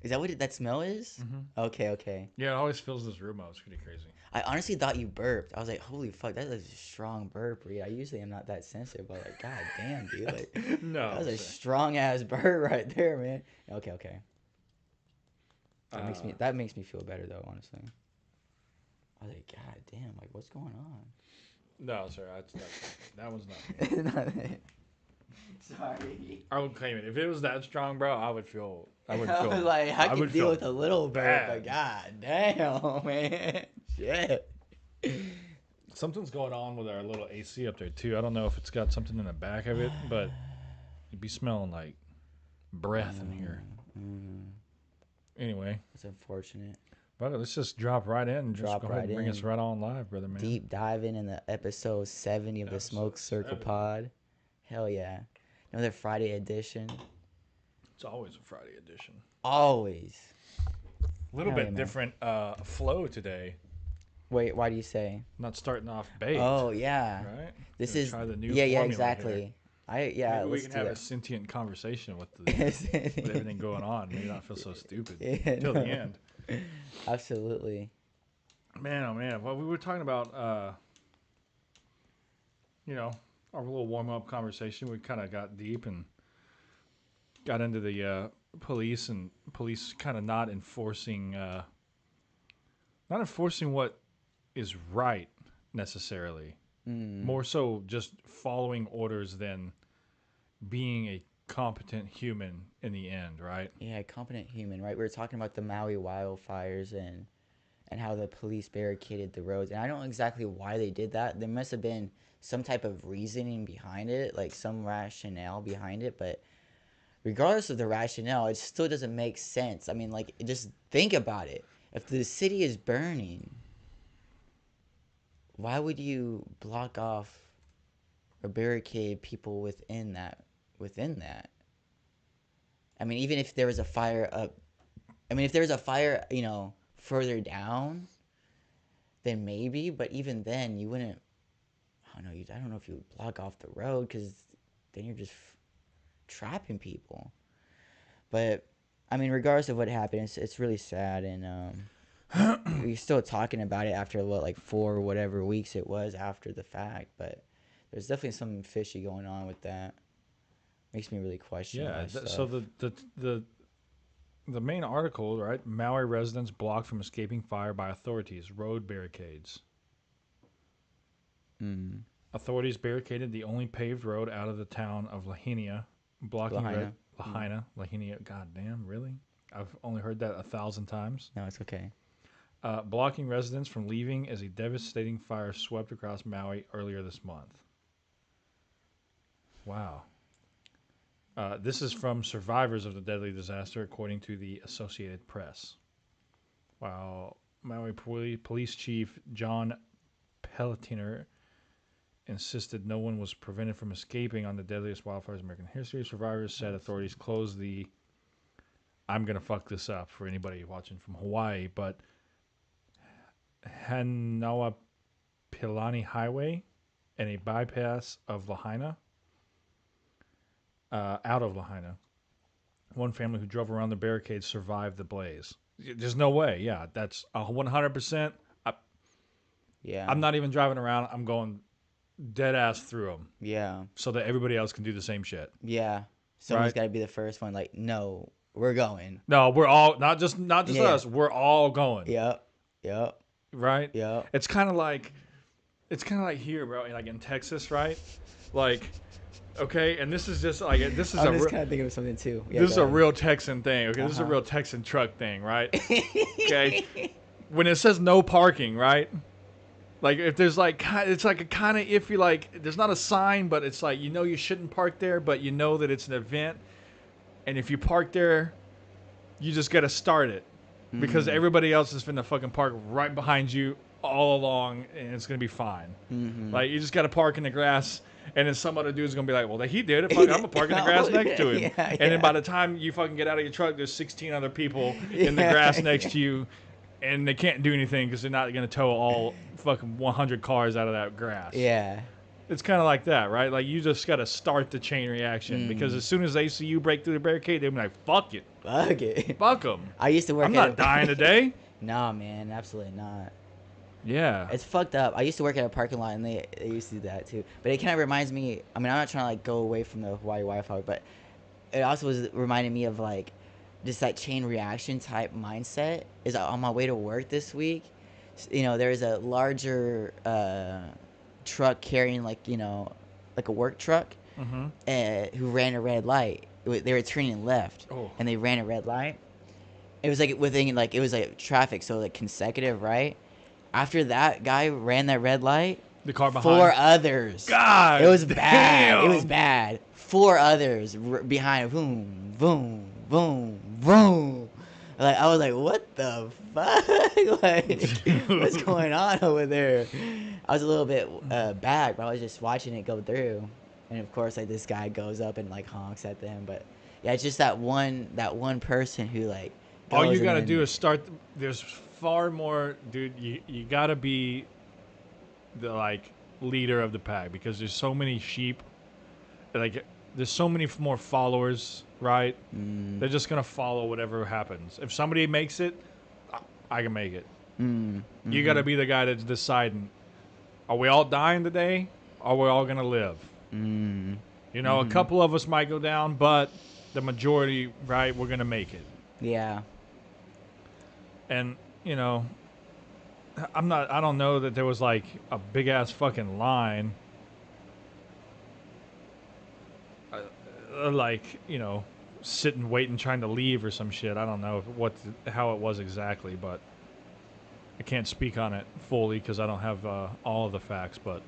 Is that what that smell is? Okay, okay. Yeah, it always fills this room out. It's pretty crazy. I honestly thought you burped. I was like, holy fuck, that is a strong burp, Reed. I usually am not that sensitive, but like, god damn, dude. Like, that No, was a sir. strong ass burp right there, man. Okay, okay. That makes me Uh, that makes me feel better though, honestly. I was like, god damn, like what's going on? no, sir. That one's not me. Nothing. Sorry. I would claim it. If it was that strong, bro, I would feel. I would I feel. was like, I I can would deal feel with a little burp, but bad. god damn, man. Shit. Something's going on with our little AC up there too. I don't know if it's got something in the back of it, but you'd be smelling like breath in here. Anyway, It's unfortunate. but let's just drop right in and just Drop go ahead right and bring us in. right on live, brother man. Deep diving in the episode 70 of the Episode Smoke Circle 70. Pod. Hell yeah. Another Friday edition. It's always a Friday edition. Always. A little Hell bit yeah, man. different flow today. Wait, why do you say? Not starting off baked. Oh, yeah. Right? This Gonna is. try the new Yeah, formula exactly. here. Yeah, Maybe we let's can do have a that. sentient conversation with with everything going on. Maybe not feel so stupid Yeah, till no. the end. Absolutely. Man, oh man. Well, we were talking about, our little warm up conversation. We kind of got deep and got into the police and police kind of not enforcing what is right necessarily. More so just following orders than being a competent human in the end, right? Yeah, competent human, right? We were talking about the Maui wildfires and how the police barricaded the roads. And I don't know exactly why they did that. There must have been some type of reasoning behind it, like some rationale behind it. But regardless of the rationale, it still doesn't make sense. I mean, like, just think about it. If the city is burning, why would you block off or barricade people within that? Within that, I mean, even if there was a fire up, I mean, if there was a fire, further down, then maybe. But even then, you wouldn't. I don't know. I don't know if you would block off the road because then you're just trapping people. But I mean, regardless of what happened, it's really sad, and we're still talking about it after like 4 whatever weeks it was after the fact. But there's definitely something fishy going on with that. Makes me really question. A lot Yeah. of stuff. So the main article, right? Maui residents blocked from escaping fire by authorities. Road barricades. Authorities barricaded the only paved road out of the town of Lahaina, blocking Lahaina. God damn, really? I've only heard that 1,000 times. No, it's okay. Blocking residents from leaving as a devastating fire swept across Maui earlier this month. Wow. This is from survivors of the deadly disaster, according to the Associated Press. While Maui Police Chief John Pelletiner insisted no one was prevented from escaping on the deadliest wildfires in American history, survivors said authorities closed the. I'm going to fuck this up for anybody watching from Hawaii, but Hanawa Pilani Highway and a bypass of Lahaina. Out of Lahaina. One family who drove around the barricades survived the blaze. There's no way. Yeah, that's 100%. Yeah. I'm not even driving around. I'm going dead ass through them Yeah. so that everybody else can do the same shit. Yeah. Someone's Right. got to be the first one. Like, no, we're going. No, we're all not just Yeah. us. We're all going. Yep. Yep. Right. Yep. It's kind of like here, bro. Like in Texas, right? Like, okay, and this is just like this is I'm a just re- kind of thinking of something too. Yeah, this is go a ahead. real Texan thing. Okay, this is a Uh-huh. real Texan truck thing, right? Okay. When it says no parking, right? Like if there's like it's like a kind of iffy, like there's not a sign, but it's like you shouldn't park there, but you know that it's an event, and if you park there, you just gotta start it because everybody else is finna fucking park right behind you all along, and it's gonna be fine. Like you just gotta park in the grass, and then some other dude's gonna be like, well, he did it. Fuck, I'm gonna park in the grass next to him. Yeah, And yeah. then by the time you fucking get out of your truck, there's 16 other people in the Yeah, grass next yeah. to you. And they can't do anything because they're not going to tow all fucking 100 cars out of that grass. Yeah. It's kind of like that, right? Like you just got to start the chain reaction because as soon as they see you break through the barricade, they'll be like, "Fuck it, Fuck it. fuck them." I used to work I'm at not dying today. Nah, man, absolutely not. Yeah. It's fucked up. I used to work at a parking lot, and they used to do that too. But it kind of reminds me. I mean, I'm not trying to like go away from the Hawaii Wi-Fi, but it also was reminding me of like just that chain reaction type mindset. Is on my way to work this week. There is a larger truck carrying like a work truck, Mm-hmm. who ran a red light. They were turning left, Oh. and they ran a red light. It was like within like it was like traffic, so like consecutive, right? After that guy ran that red light, The car behind. four others. God. It was bad. damn. It was bad. Four others behind. Boom, boom, boom, boom. Like I was like, what the fuck? Like, what's going on over there? I was a little bit back, but I was just watching it go through, and of course, like this guy goes up and like honks at them. But yeah, it's just that one person who like. All you goes got to and do then- is start. There's far more, dude. You got to be the like leader of the pack because there's so many sheep. Like there's so many more followers, right? They're just gonna follow whatever happens. If somebody makes it, I can make it. You got to be the guy that's deciding. Are we all dying today? Are we all gonna live? A couple of us might go down, but the majority, right? We're gonna make it. Yeah. And I don't know that there was like a big ass fucking line like sitting waiting trying to leave or some shit. I don't know how it was exactly, but I can't speak on it fully because I don't have all of the facts, but it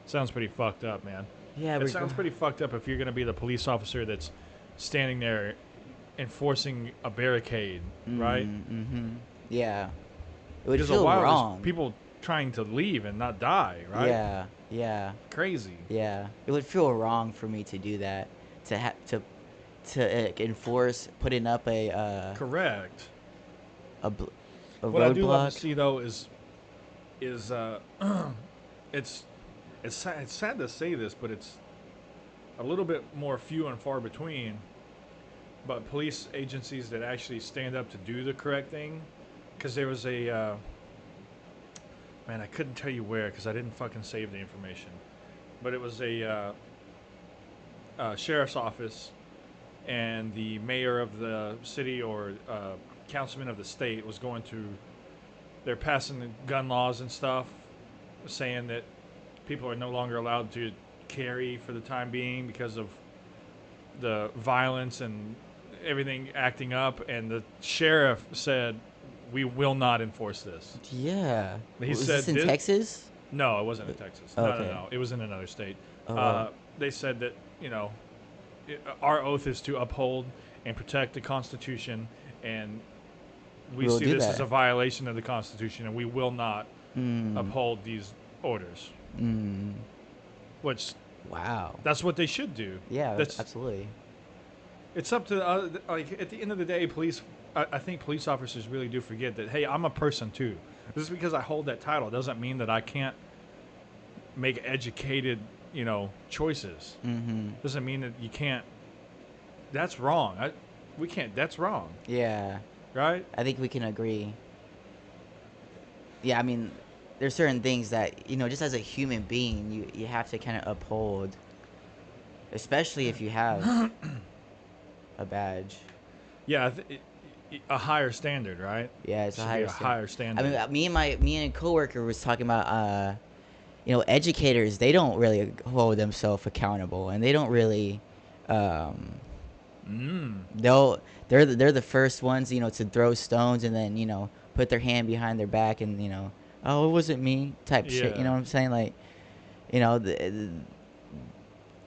sounds pretty fucked up, man. Yeah, It sounds pretty fucked up if you're going to be the police officer that's standing there enforcing a barricade, right? Yeah. It would Because a feel while wrong. there's people trying to leave and not die, right? Yeah. Yeah. Crazy. Yeah. It would feel wrong for me to do that. To enforce putting up Correct. a What I do love roadblock. to see though is it's sad to say this, but it's a little bit more few and far between. But police agencies that actually stand up to do the correct thing, because there was a man, I couldn't tell you where because I didn't fucking save the information, but it was a sheriff's office, and the mayor of the city or councilman of the state was going to. They're passing the gun laws and stuff, saying that people are no longer allowed to carry for the time being because of the violence and everything acting up. And the sheriff said, "We will not enforce this." Yeah. He Was said this in this- Texas? No, it wasn't in Texas. Okay. No. It was in another state. Oh. They said that, our oath is to uphold and protect the Constitution, and we We'll see do this that. as a violation of the Constitution, and we will not uphold these orders. Which, Wow. that's what they should do. Yeah, That's absolutely. It's up to like at the end of the day, police. I think police officers really do forget that. Hey, I'm a person too. Just because I hold that title doesn't mean that I can't make educated, choices. Doesn't mean that you can't. That's wrong. We can't. That's wrong, Yeah. right? I think we can agree. Yeah, I mean, there's certain things that, just as a human being, you have to kind of uphold, especially if you have a badge. Yeah, a higher standard, right? Yeah, it's Should a be higher a standard. higher standard. I mean, me and a coworker was talking about, educators. They don't really hold themselves accountable, and they don't really, they're the first ones, to throw stones and then put their hand behind their back and oh, it wasn't me type shit. You Yeah. know what I'm saying? Like,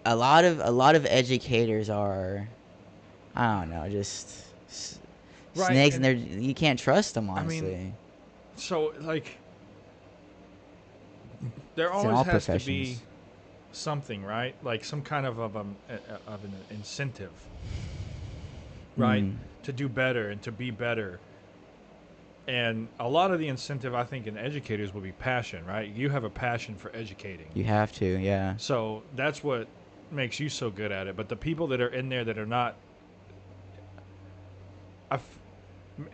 a lot of educators are, I don't know, just Right, snakes, and and- you can't trust them, I mean, honestly. So like, there It's in always all has to be professions. something, right? Like some kind of an incentive, right? Mm. To do better and to be better. And a lot of the incentive, I think, in educators will be passion, right? You have a passion for educating. You have to, yeah. So that's what makes you so good at it. But the people that are in there that are not,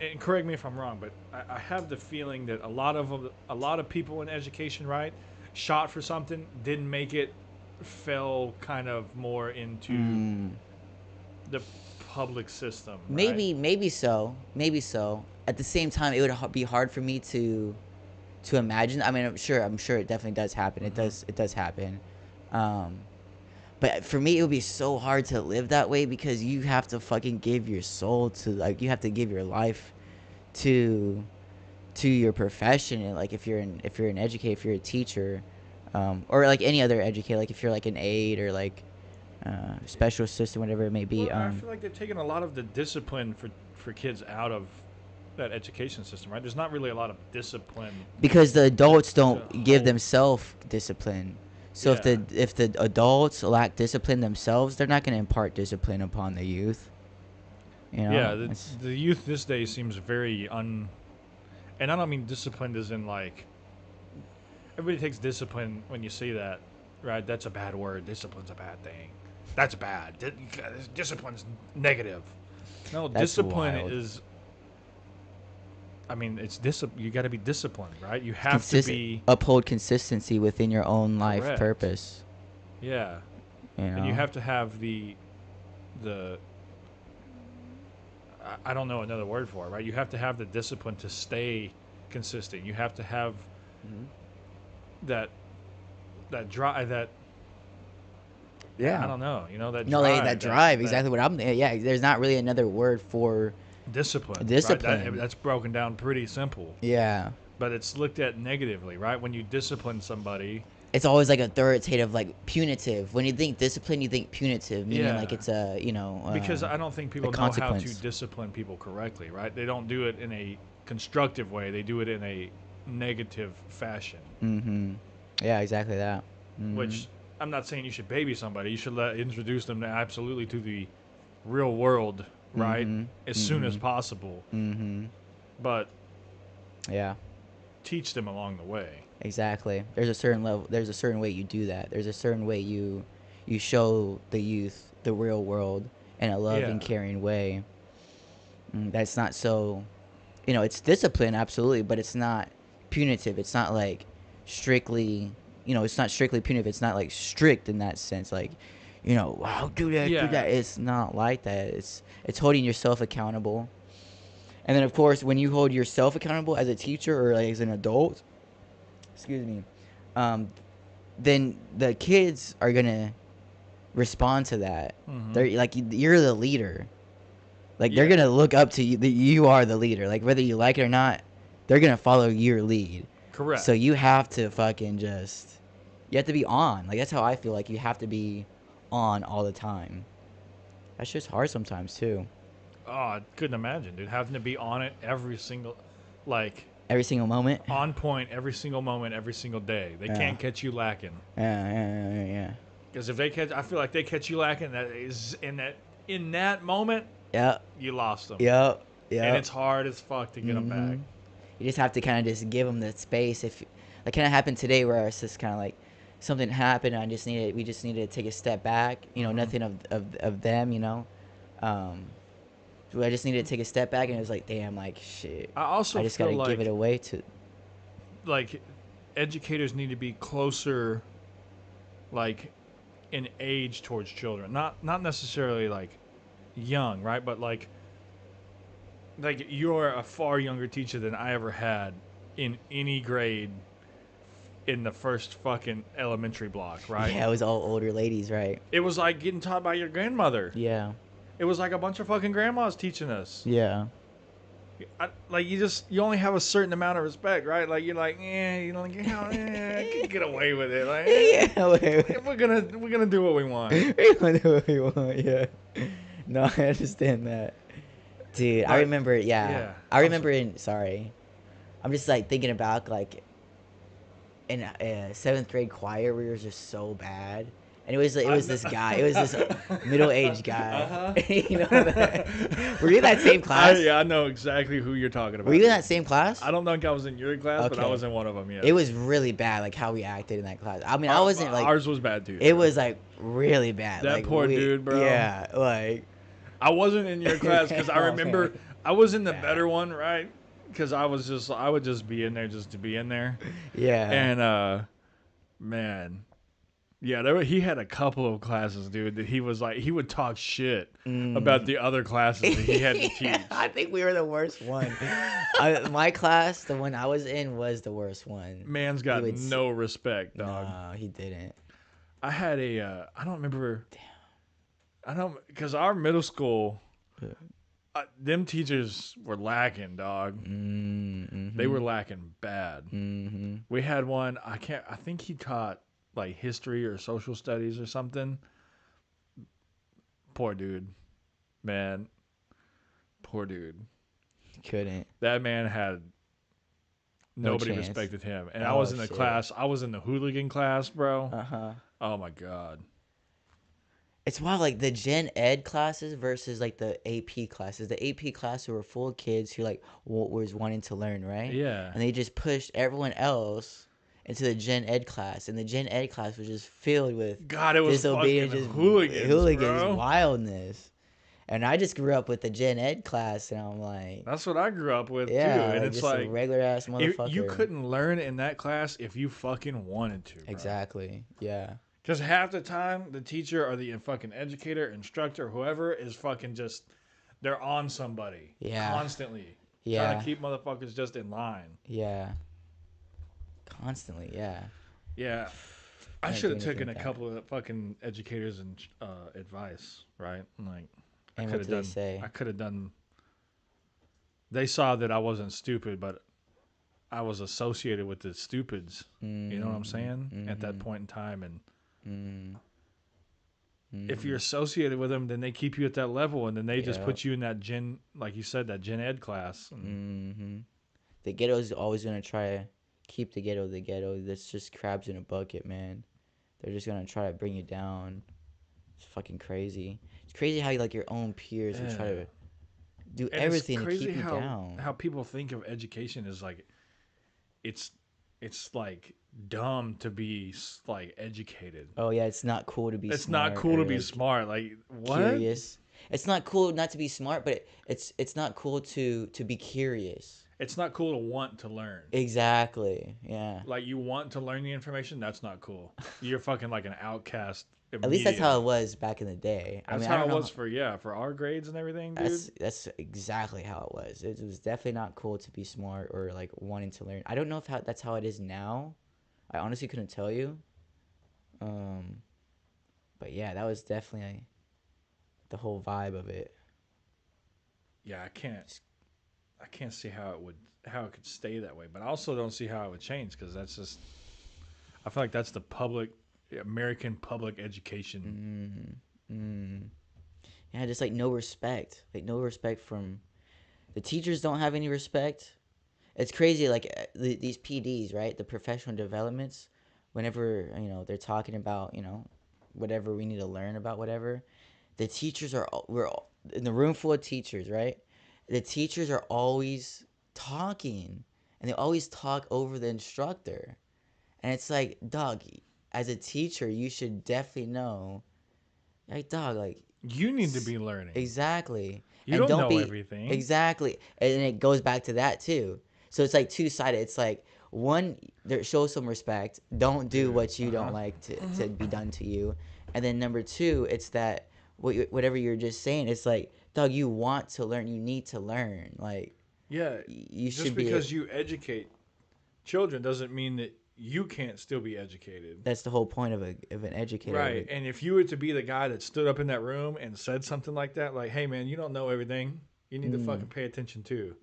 and correct me if I'm wrong, but I have the feeling that a lot of people in education, right, shot for something, didn't make it, fell kind of more into the public system, right? Maybe so. Maybe so. At the same time, it would be hard for me to imagine. I mean, I'm sure it definitely does happen. It does happen. Um, but for me, it would be so hard to live that way because you have to fucking give your soul to, like, you have to give your life to your profession. And like if you're an educator, if you're a teacher, or like any other educator, like if you're like an aide or like special assistant, whatever it may be. Well, I feel like they're taking a lot of the discipline for kids out of that education system, right? There's not really a lot of discipline. Because the adults don't give hold- themselves discipline. So Yeah. if the adults lack discipline themselves, they're not going to impart discipline upon the youth. You know? Yeah, It's- the youth this day seems very and I don't mean disciplined as in like everybody takes discipline when you say that, right? That's a bad word. Discipline's a bad thing. That's bad. Discipline's negative. No, That's discipline wild. is. I mean, it's You got to be disciplined, right? You have consist- to be. uphold consistency within your own life Correct. purpose. Yeah, You know? and you have to have the. I don't know another word for it, right? You have to have the discipline to stay consistent. You have to have that drive that. Yeah. I don't know. You know that. No, drive, that drive. Exactly what I'm. Yeah. There's not really another word for. Discipline. Discipline. Right? That's broken down pretty simple, Yeah. but it's looked at negatively, right? When you discipline somebody, It's always like authoritative, like punitive. When you think discipline, you think punitive, meaning Yeah. like it's a, because I don't think people a know how to consequence. discipline people correctly, right? They don't do it in a constructive way. They do it in a negative fashion. Mm-hmm. Yeah, exactly that. Mhm. Which I'm not saying you should baby somebody. You should introduce them absolutely to the real world, right? Mhm. As soon as possible. Mhm. But Yeah. teach them along the way. Exactly. There's a certain level. There's a certain way you do that. There's a certain way you show the youth the real world in a loving, Yeah. caring way. That's not so. It's discipline, absolutely, but it's not punitive. It's not like strictly. It's not strictly punitive. It's not like strict in that sense. Like, wow, do that, Yeah. do that. It's not like that. It's holding yourself accountable. And then, of course, when you hold yourself accountable as a teacher or like as an adult, excuse me, then the kids are gonna respond to that. Mhm. They're like you're the leader. Like they're Yeah. gonna look up to you. You are the leader. Like whether you like it or not, they're gonna follow your lead. Correct. So you have to fucking you have to be on. Like that's how I feel. Like you have to be on all the time. That's just hard sometimes too. Oh, I couldn't imagine, dude. Having to be on it every single, like, Every single moment. on point every single moment, every single day. They Yeah. can't catch you lacking. Yeah. Because if they catch, I feel like they catch you lacking. That is in that moment, Yep. you lost them. Yep. And it's hard as fuck to get them back. You just have to kind of just give them the space. If like kind of happened today, where it's just kind of like something happened, and we just needed to take a step back. Nothing of them. So I just needed to take a step back, and it was like, damn, like shit. I also I just feel gotta like give it away to. like educators need to be closer, like in age towards children. Not necessarily like young, right? But like you're a far younger teacher than I ever had in any grade in the first fucking elementary block, right? Yeah, it was all older ladies, right? It was like getting taught by your grandmother. Yeah. It was like a bunch of fucking grandmas teaching us. Yeah. You only have a certain amount of respect, right? Like you're like, I can get away with it. Like, Yeah. we're gonna do what we want. We want to do what we want. Yeah. No, I understand that, dude. I But- remember. Yeah. yeah, I I'm remember sorry. I'm just like thinking about like in seventh grade choir, we were just so bad, And it was this guy. It was this middle-aged guy. Uh-huh. You know that? Were you in that same class? Yeah, I know exactly who you're talking about. Were you in that same class? I don't think I was in your class, but I Okay. was in one of them. Yeah. It was really bad, like how we acted in that class. I mean, I wasn't like ours was bad too. it was like really bad. That like, poor dude, bro. Yeah, like I wasn't in your class because I Oh, remember man. I was in the Bad. better one, right? Because I would just be in there just to be in there, yeah. and man, yeah, he had a couple of classes, dude, that he was like he would talk shit about the other classes that he had to teach. I think we were the worst one. My class, the one I was in, was the worst one. Man's got would no respect, dog. No, he didn't. I had I don't remember. I don't because our middle school, them teachers were lacking, dog. Mm-hmm. They were lacking bad. Mm-hmm. We had one. I think he taught like history or social studies or something. Poor dude, man. Poor dude. Couldn't. That man had nobody chance. respected him. And I Oh, was in the shit. class. I was in the hooligan class, bro. Uh-huh. Oh my god. It's wild, like the Gen Ed classes versus like the AP classes. The AP classes were full of kids who like was wanting to learn, right? Yeah. And they just pushed everyone else into the Gen Ed class, and the Gen Ed class was just filled with God, it was disobedience, fucking just hooligans, bro. wildness. And I just grew up with the Gen Ed class, and I'm like, That's what I grew up with yeah, too. And like it's just like a regular ass motherfucker. you couldn't learn in that class if you fucking wanted to. Bro. Exactly. Yeah. Because half the time, the teacher or the fucking educator, instructor, whoever is fucking just, they're on somebody. Yeah. Constantly. Yeah. Trying to keep motherfuckers just in line. Yeah. Constantly. Yeah. Yeah. I Can't should do have anything taken a with that. couple of fucking educators and advice, right? Like, And I what could did they have done. say? I could have done. They saw that I wasn't stupid, but I was associated with the stupids. You know what I'm saying? At that point in time, and if you're associated with them, then they keep you at that level, and then they just Yeah. put you in that gen, like you said, that gen ed class. Mm-hmm. The ghetto's always gonna try to keep the ghetto the ghetto. That's just crabs in a bucket, man. They're just gonna try to bring you down. It's fucking crazy. It's crazy how like your own peers will try to do And everything it's to crazy keep you how, down. how people think of education is like, it's like dumb to be like educated. Oh yeah, it's not cool to be. It's smart not cool to or, be like, smart. Like what? Curious. It's not cool not to be smart, but it's not cool to be curious. It's not cool to want to learn. Exactly. Yeah. Like you want to learn the information. That's not cool. You're fucking like an outcast. At least that's how it was back in the day. That's I mean, how I don't it know was for our grades and everything, dude. That's exactly how it was. It was definitely not cool to be smart or like wanting to learn. I don't know if that's how it is now. I honestly couldn't tell you. But yeah, that was definitely the whole vibe of it. Yeah, I can't see how it could stay that way, but I also don't see how it would change because that's just. I feel like that's the American public education. Yeah, just like no respect. Like no respect from the teachers. Don't have any respect. It's crazy. Like these PDs, right? The professional developments. Whenever they're talking about whatever we need to learn about whatever, the teachers we're all, in the room full of teachers, right? The teachers are always talking, and they always talk over the instructor, and it's like, dog, as a teacher, you should definitely know, like, dog, like. You need to be learning. Exactly. You and don't know be, everything. Exactly. And it goes back to that too. So it's like two-sided. It's like one, show some respect. Don't do what you don't like to be done to you. And then number two, it's that whatever you're just saying, it's like, dog, you want to learn. You need to learn. Like, yeah, you just should because you educate children doesn't mean that you can't still be educated. That's the whole point of an educator. Right. And if you were to be the guy that stood up in that room and said something like that, like, hey, man, you don't know everything. You need to fucking pay attention too.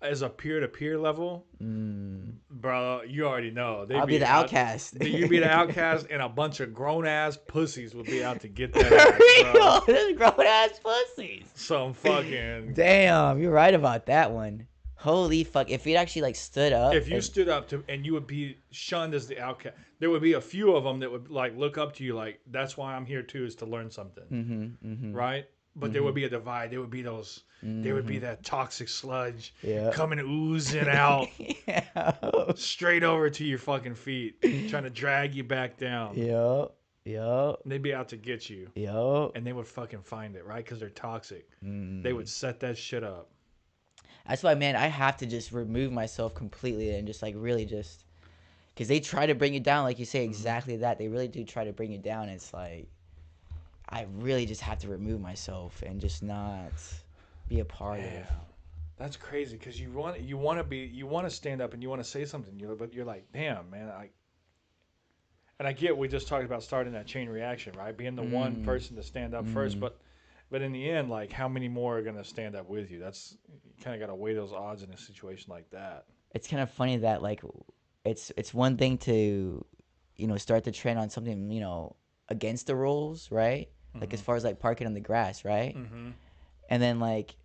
As a peer-to-peer level, bro, you already know. I'll be the outcast. You'd be the outcast, and a bunch of grown-ass pussies would be out to get that ass, bro. Those grown-ass pussies. Some fucking... Damn, you're right about that one. Holy fuck! If it actually like stood up, If you stood up to, and you would be shunned as the outcast, there would be a few of them that would like look up to you, like that's why I'm here too, is to learn something, right? But there would be a divide. There would be those. There would be that toxic sludge yeah, coming oozing out yeah, straight over to your fucking feet, trying to drag you back down. yeah, yeah, And they'd be out to get you, yeah. and they would fucking find it, right? Because they're toxic. They would set that shit up. That's why, man, I have to just remove myself completely and just like really just because they try to bring you down, like you say, exactly that. They really do try to bring you down. It's like I really just have to remove myself and just not be a part Yeah. of. That's crazy because you want to stand up and you want to say something, but you're like, damn, man, and I get we just talked about starting that chain reaction, right? Being the one person to stand up first, but in the end, like, how many more are gonna stand up with you? That's you kind of got to weigh those odds in a situation like that. It's kind of funny that like it's one thing to start the trend on something against the rules, right? Like as far as like parking on the grass, right? Mm-hmm. And then like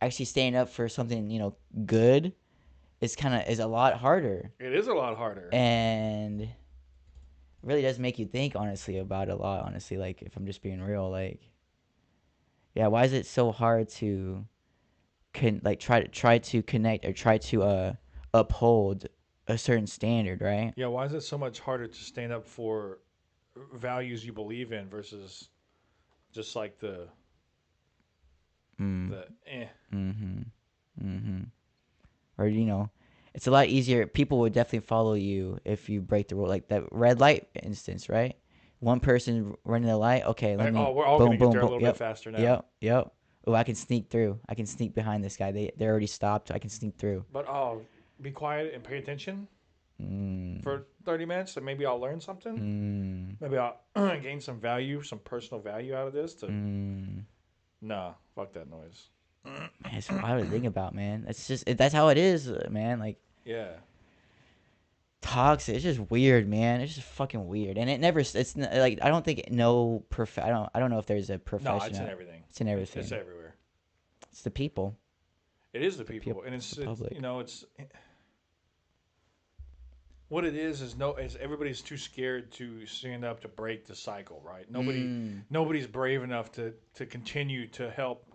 actually staying up for something good is a lot harder, It is a lot harder. and it really does make you think honestly about it a lot. Honestly, like if I'm just being real, like yeah, why is it so hard to like try to connect or try to uphold a certain standard, right? Yeah, why is it so much harder to stand up for values you believe in versus just like Mm. the eh? Mm-hmm. Mm-hmm. Or it's a lot easier. People would definitely follow you if you break the rule, like that red light instance, right? One person running the light. Okay, let Like, oh, me we're all gonna boom, get boom, there a boom. little bit Yep, faster now. yep, yep. Oh, I can sneak through. I can sneak behind this guy. They're already stopped. I can sneak through. But oh, be quiet and pay attention Mm. for 30 minutes, and maybe I'll learn something. Mm. Maybe I'll gain some value, some personal value out of this. Mm. Nah, fuck that noise. Man, it's wild to think about, man. It's just that's how it is, man. Like Yeah. toxic. It's just weird, man. It's just fucking weird, and it never. Like I don't think no I don't know if there's a No, it's profession. in everything. It's in It's everything. everywhere. It's the people. It is the The people, people. and It's the it's public. it's what it is no is everybody's too scared to stand up to break the cycle, right? Mm. Nobody's brave enough to continue to help.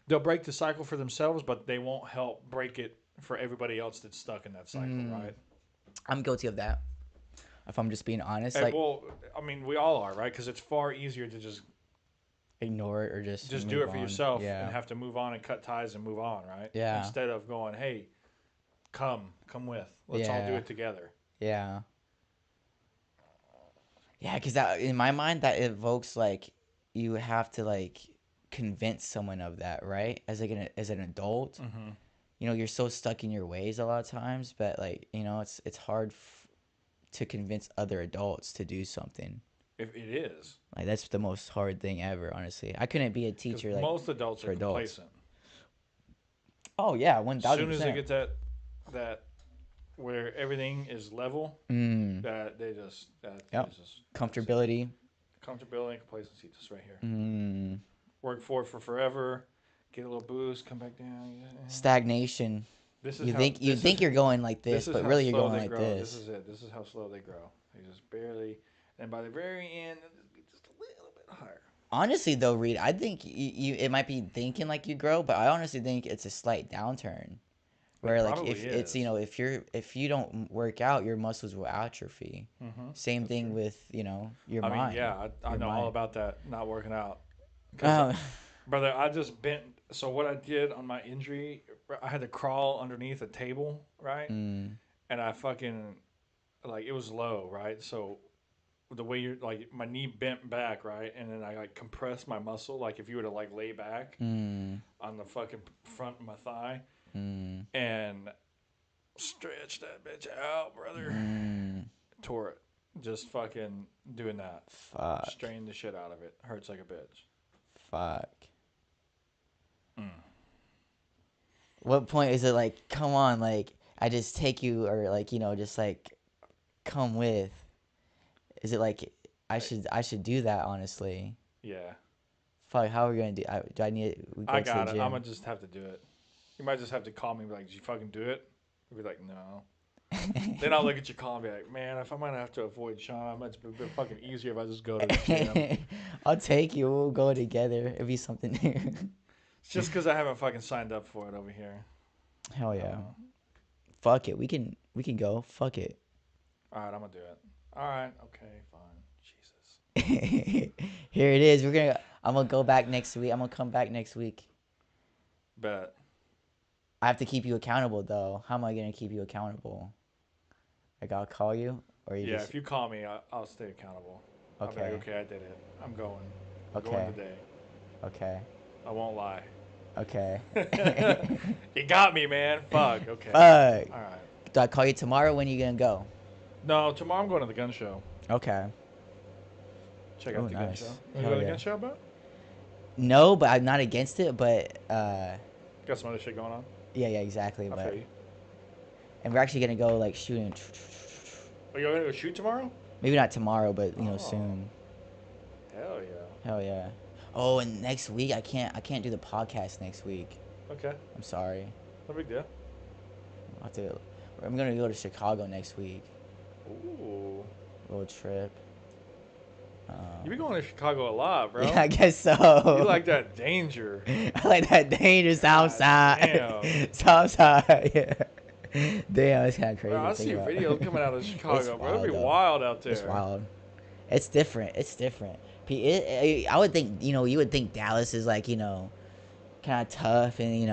They'll break the cycle for themselves, but they won't help break it for everybody else that's stuck in that cycle, Mm. right? I'm guilty of that. If I'm just being honest, And, like well, I mean, we all are, right? Because it's far easier to ignore it or just just do move it for on. yourself and Yeah. have to move on and cut ties and move on, right? Yeah. Instead of going, hey, come with, let's all do Yeah. it together. Yeah. Yeah, because that in my mind that evokes like you have to like convince someone of that, right? As an adult, Mm-hmm. you're so stuck in your ways a lot of times, but like it's hard to convince other adults to do something. If it is, Like that's the most hard thing ever, honestly. I couldn't be a because teacher like most adults are for adults. complacent. Oh yeah, one As thousand soon as they percent. get that where everything is level, Mm. that they just that Yep. is just that's it. Comfortability. Comfortability and complacency, just right here. Mm. Work for forever, get a little boost, come back down. Yeah. Stagnation. This is You how think you're going like this, this is but how really you're slow going they like grow. This this. is it. This is how slow they grow. They just barely, and by the very end, they'll just be just a little bit higher. Honestly, though, Reed, I think you it might be thinking like you grow, but I honestly think it's a slight downturn. It Where like probably if it's is. if you don't work out, your muscles will atrophy. Mm-hmm. Same That's thing true. with your I mean, mind. yeah, I Your know all mind. about that not working out. Because, Oh. brother, I just bent. So, what I did on my injury, I had to crawl underneath a table, right? Mm. And I fucking, like, it was low, right? So, the way you're, like, my knee bent back, right? And then I, like, compressed my muscle, like, if you were to, like, lay back Mm. on the fucking front of my thigh Mm. and stretch that bitch out, brother. Mm. Tore it. Just fucking doing that. Fuck. Strained the shit out of it. Hurts like a bitch. Fuck. Mm. What point is it like, come on, like I just take you or like, just like come with? Is it like I should do that honestly? Yeah. Fuck, how are we gonna do? Do I need we I go to the got it. I'm gym? gonna just have to do it. You might just have to call me and be like, "Did you fucking do it?" I'll be like, "No." Then I'll look at your call and be like, "Man, if I might have to avoid Sean, it's a bit fucking easier if I just go to the gym." I'll take you. We'll go together. It'll be something new. It's just because I haven't fucking signed up for it over here. Hell yeah. Fuck it. We can go. Fuck it. All right, I'm gonna do it. All right, okay, fine. Jesus. Here it is. I'm gonna go back next week. I'm gonna come back next week. Bet. I have to keep you accountable though. How am I gonna keep you accountable? Like I'll call you or you Yeah, just if you call me, I'll stay accountable. I'll be like, okay. okay, I did it. I'm going. I'm Okay. going today. Okay. I won't lie. Okay. You got me, man. Fuck. Okay. Fuck. All right. Do I call you tomorrow? When you gonna go? No, tomorrow I'm going to the gun show. Okay. Check Oh, out the gun nice. show. You Hell go to the yeah. gun show, bro? No, but I'm not against it. But Got some other shit going on. yeah, exactly. I But feel you. and we're actually gonna go like shooting. Are you gonna go shoot tomorrow? Maybe not tomorrow, but Oh. soon. Hell yeah. Hell yeah. Oh, and next week I can't do the podcast next week. Okay. I'm sorry. No big deal. I'll have to. I'm gonna go to Chicago next week. Ooh. Road trip. You be going to Chicago a lot, bro. Yeah, I guess so. You like that danger. I like that dangerous south side. damn. South side. Yeah. Damn, it's kind of crazy. Bro, I to think see about. videos coming out of It's Chicago, bro. It'd be wild, though. wild out there. It's wild. It's different. It's different. I would think, you would think Dallas is like, kind of tough and,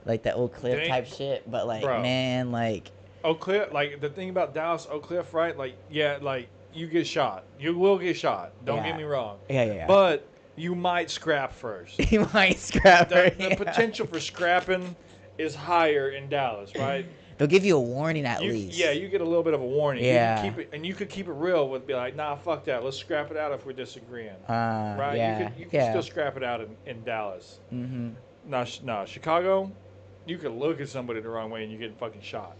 like that Oak Cliff Dang. type shit. But, like, Bro. man, like, Oak Cliff, like the thing about Dallas, Oak Cliff, right? Like, yeah, like you get shot. You will get shot. Don't Yeah. get me wrong. yeah. But you might scrap first. He might scrap her. The potential for scrapping is higher in Dallas, right? They'll give you a warning at You, least. yeah, you get a little bit of a warning. Yeah. You can keep it, and you could keep it real with be like, nah, fuck that. Let's scrap it out if we're disagreeing. Right? Yeah. You can still scrap it out in Dallas. Mm-hmm. No, Chicago, you could look at somebody the wrong way and you get fucking shot.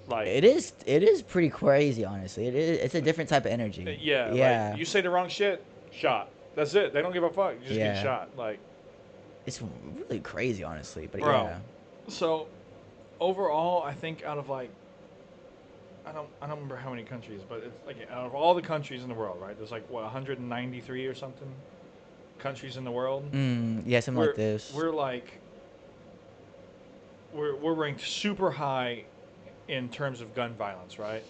Like It is pretty crazy, honestly. It's a different type of energy. yeah, Yeah. Like, you say the wrong shit, shot. That's it. They don't give a fuck. You just Yeah. get shot. Like It's really crazy, honestly. But Bro. yeah. so, overall, I think out of like, I don't remember how many countries, but it's like out of all the countries in the world, right? There's like what 193 or something countries in the world. Yeah, something like this. We're like we're ranked super high in terms of gun violence, right?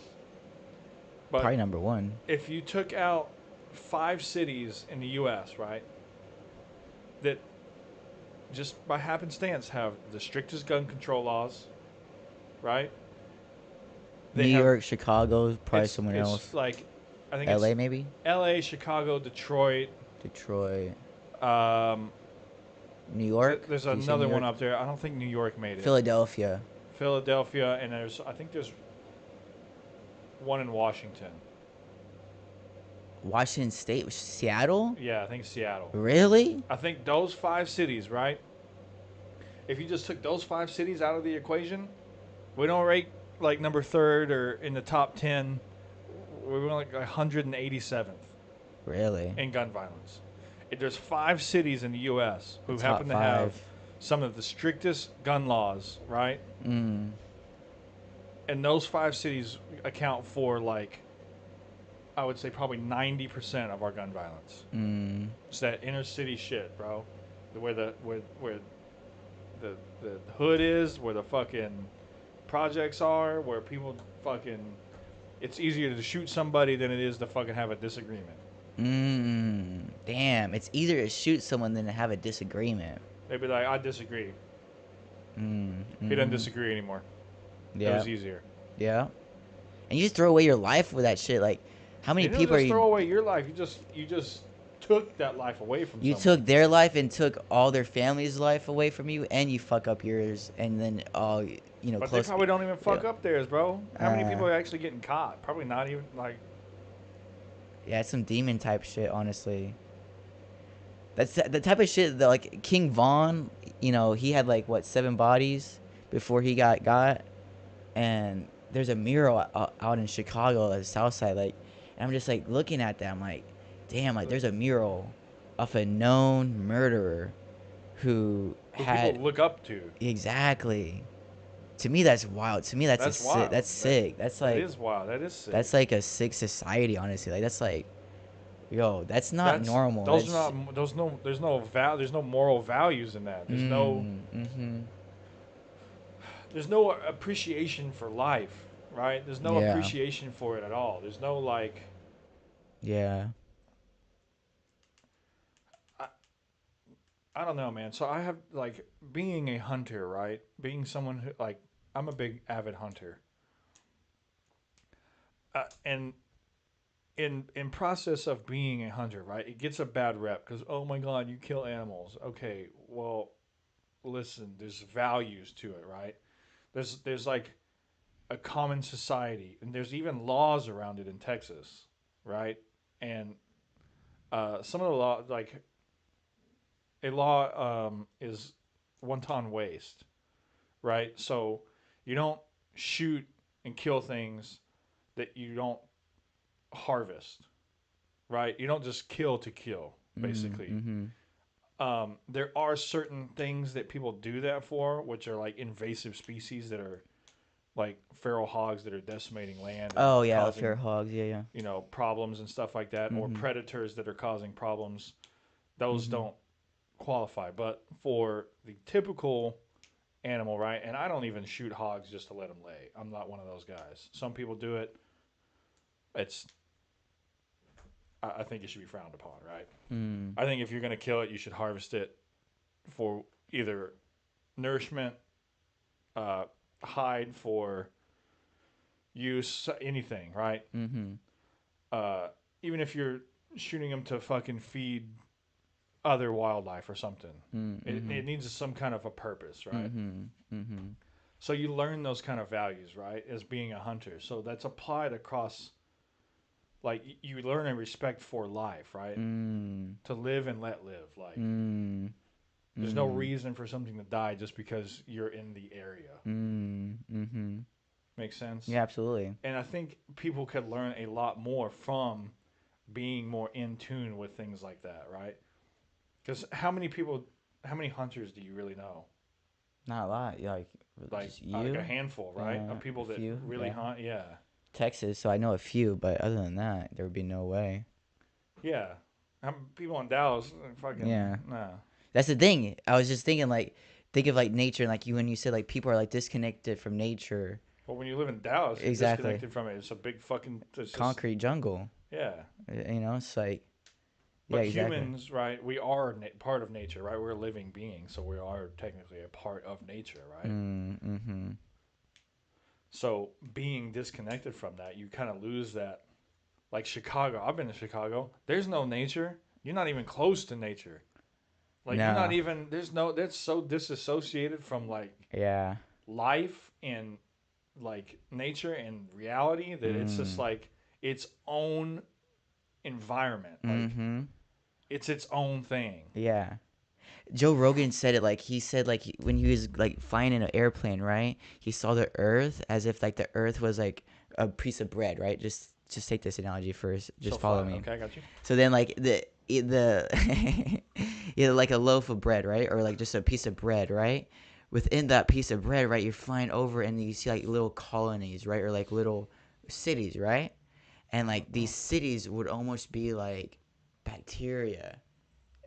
But Probably number one. if you took out 5 cities in the U.S., right, that just by happenstance have the strictest gun control laws, right? New have- York, Chicago, probably it's- someone it's else. Like I think LA it's maybe? L.A., Chicago, Detroit. Detroit. New York? There's Did you say another New one York? up there. I don't think New York made it. Philadelphia. Philadelphia, and I think there's one in Washington. Washington State? Seattle? Yeah, I think Seattle. Really? I think those 5 cities, right? If you just took those 5 cities out of the equation, we don't rate like number 3rd or in the top 10. We're like 187th Really? in gun violence. If there's 5 cities in the U.S. who Top happen to have 5. some of the strictest gun laws, right? Mm. And those 5 cities account for like, I would say probably 90% of our gun violence. Mm. It's that inner city shit, bro. Where the hood is, where the fucking projects are, where people fucking. It's easier to shoot somebody than it is to fucking have a disagreement. Damn, it's easier to shoot someone than to have a disagreement. They'd be like, I disagree. He doesn't disagree anymore. It Yeah. was easier. Yeah. And you just throw away your life with that shit. Like, how many You didn't people are just you? throw away your life. You just took that life away from You someone. took their life and took all their family's life away from you, and you fuck up yours, and then all But close. they probably don't even fuck yeah. up theirs, bro. How many Uh, people are actually getting caught? Probably not even like. Yeah, it's some demon type shit, honestly. That's the type of shit that like King Von, he had like what 7 bodies before he got, and there's a mural out in Chicago, at the South Side, like, and I'm just like looking at that, I'm like, damn, like there's a mural of a known murderer, who who people had look up to. exactly. To me, that's wild. To me, that's a That's sick. wild. That's sick. That is wild. That is sick. That's like a sick society. Honestly, like that's like, yo, that's not That's normal. those are That's not those no there's no moral values in that. mm-hmm. There's no appreciation for life, right? There's no Yeah, appreciation for it at all. There's no like yeah. I, I don't know, man. So I have like being a hunter, right? Being someone who like I'm a big avid hunter. And in process of being a hunter, right? It gets a bad rep cuz oh my god, you kill animals. Okay, well, listen, there's values to it, right? There's like a common society, and there's even laws around it in Texas, right? And some of the law, like a law, is wanton waste, right? So you don't shoot and kill things that you don't harvest, right? You don't just kill to kill, basically. Mm-hmm. There are certain things that people do that for, which are like invasive species that are like feral hogs that are decimating land and Oh yeah, the fair causing hogs. Yeah, yeah. problems and stuff like that, or Mm-hmm. predators that are causing problems. Those Mm-hmm. don't qualify. But for the typical animal, right? And I don't even shoot hogs just to let them lay. I'm not one of those guys. Some people do it. It's I think it should be frowned upon, right? Mm. I think if you're going to kill it, you should harvest it for either nourishment, uh, hide for use, anything, right? Mm-hmm. Uh, Even if you're shooting them to fucking feed other wildlife or something, Mm-hmm. it needs some kind of a purpose, right? Mm-hmm. Mm-hmm. So you learn those kind of values, right, as being a hunter. So that's applied across, like you learn a respect for life, right? Mm. To live and let live. Like Mm. there's no Mm. reason for something to die just because you're in the area. Mm. Mm-hmm. Makes sense? Yeah, absolutely. And I think people could learn a lot more from being more in tune with things like that, right? Because how many hunters do you really know? Not a lot. Yeah, like Like, just like a you. handful, right? Of A people that few. really Yeah. hunt. Yeah, Texas, so I know a few, but other than that, there would be no way. yeah. People in Dallas, fucking Yeah. nah. That's the thing. I was just thinking like think of like nature and like you when you said like people are like disconnected from nature. But when you live in Dallas, you're Exactly. disconnected from it. It's a big fucking. It's just Concrete jungle. yeah. You know, it's like yeah, But exactly. humans, right? We are part of nature, right? We're a living being, so we are technically a part of nature, right? Mm-hmm. So being disconnected from that, you kind of lose that. Like Chicago, I've been to Chicago. There's no nature. You're not even close to nature. Like you're not No. even. There's no. That's so disassociated from like Yeah. life and like nature and reality that it's just Mm. like its own environment. Like Mm-hmm. it's its own thing. Yeah. Joe Rogan said it like he said like when he was like flying in an airplane, right? He saw the Earth as if like the Earth was like a piece of bread, right? Just take this analogy first. So Just follow fly. me. Okay, I got you. So then like the yeah like a loaf of bread, right? Or like just a piece of bread, right? Within that piece of bread, right? You're flying over and you see like little colonies, right? Or like little cities, right? And like these cities would almost be like bacteria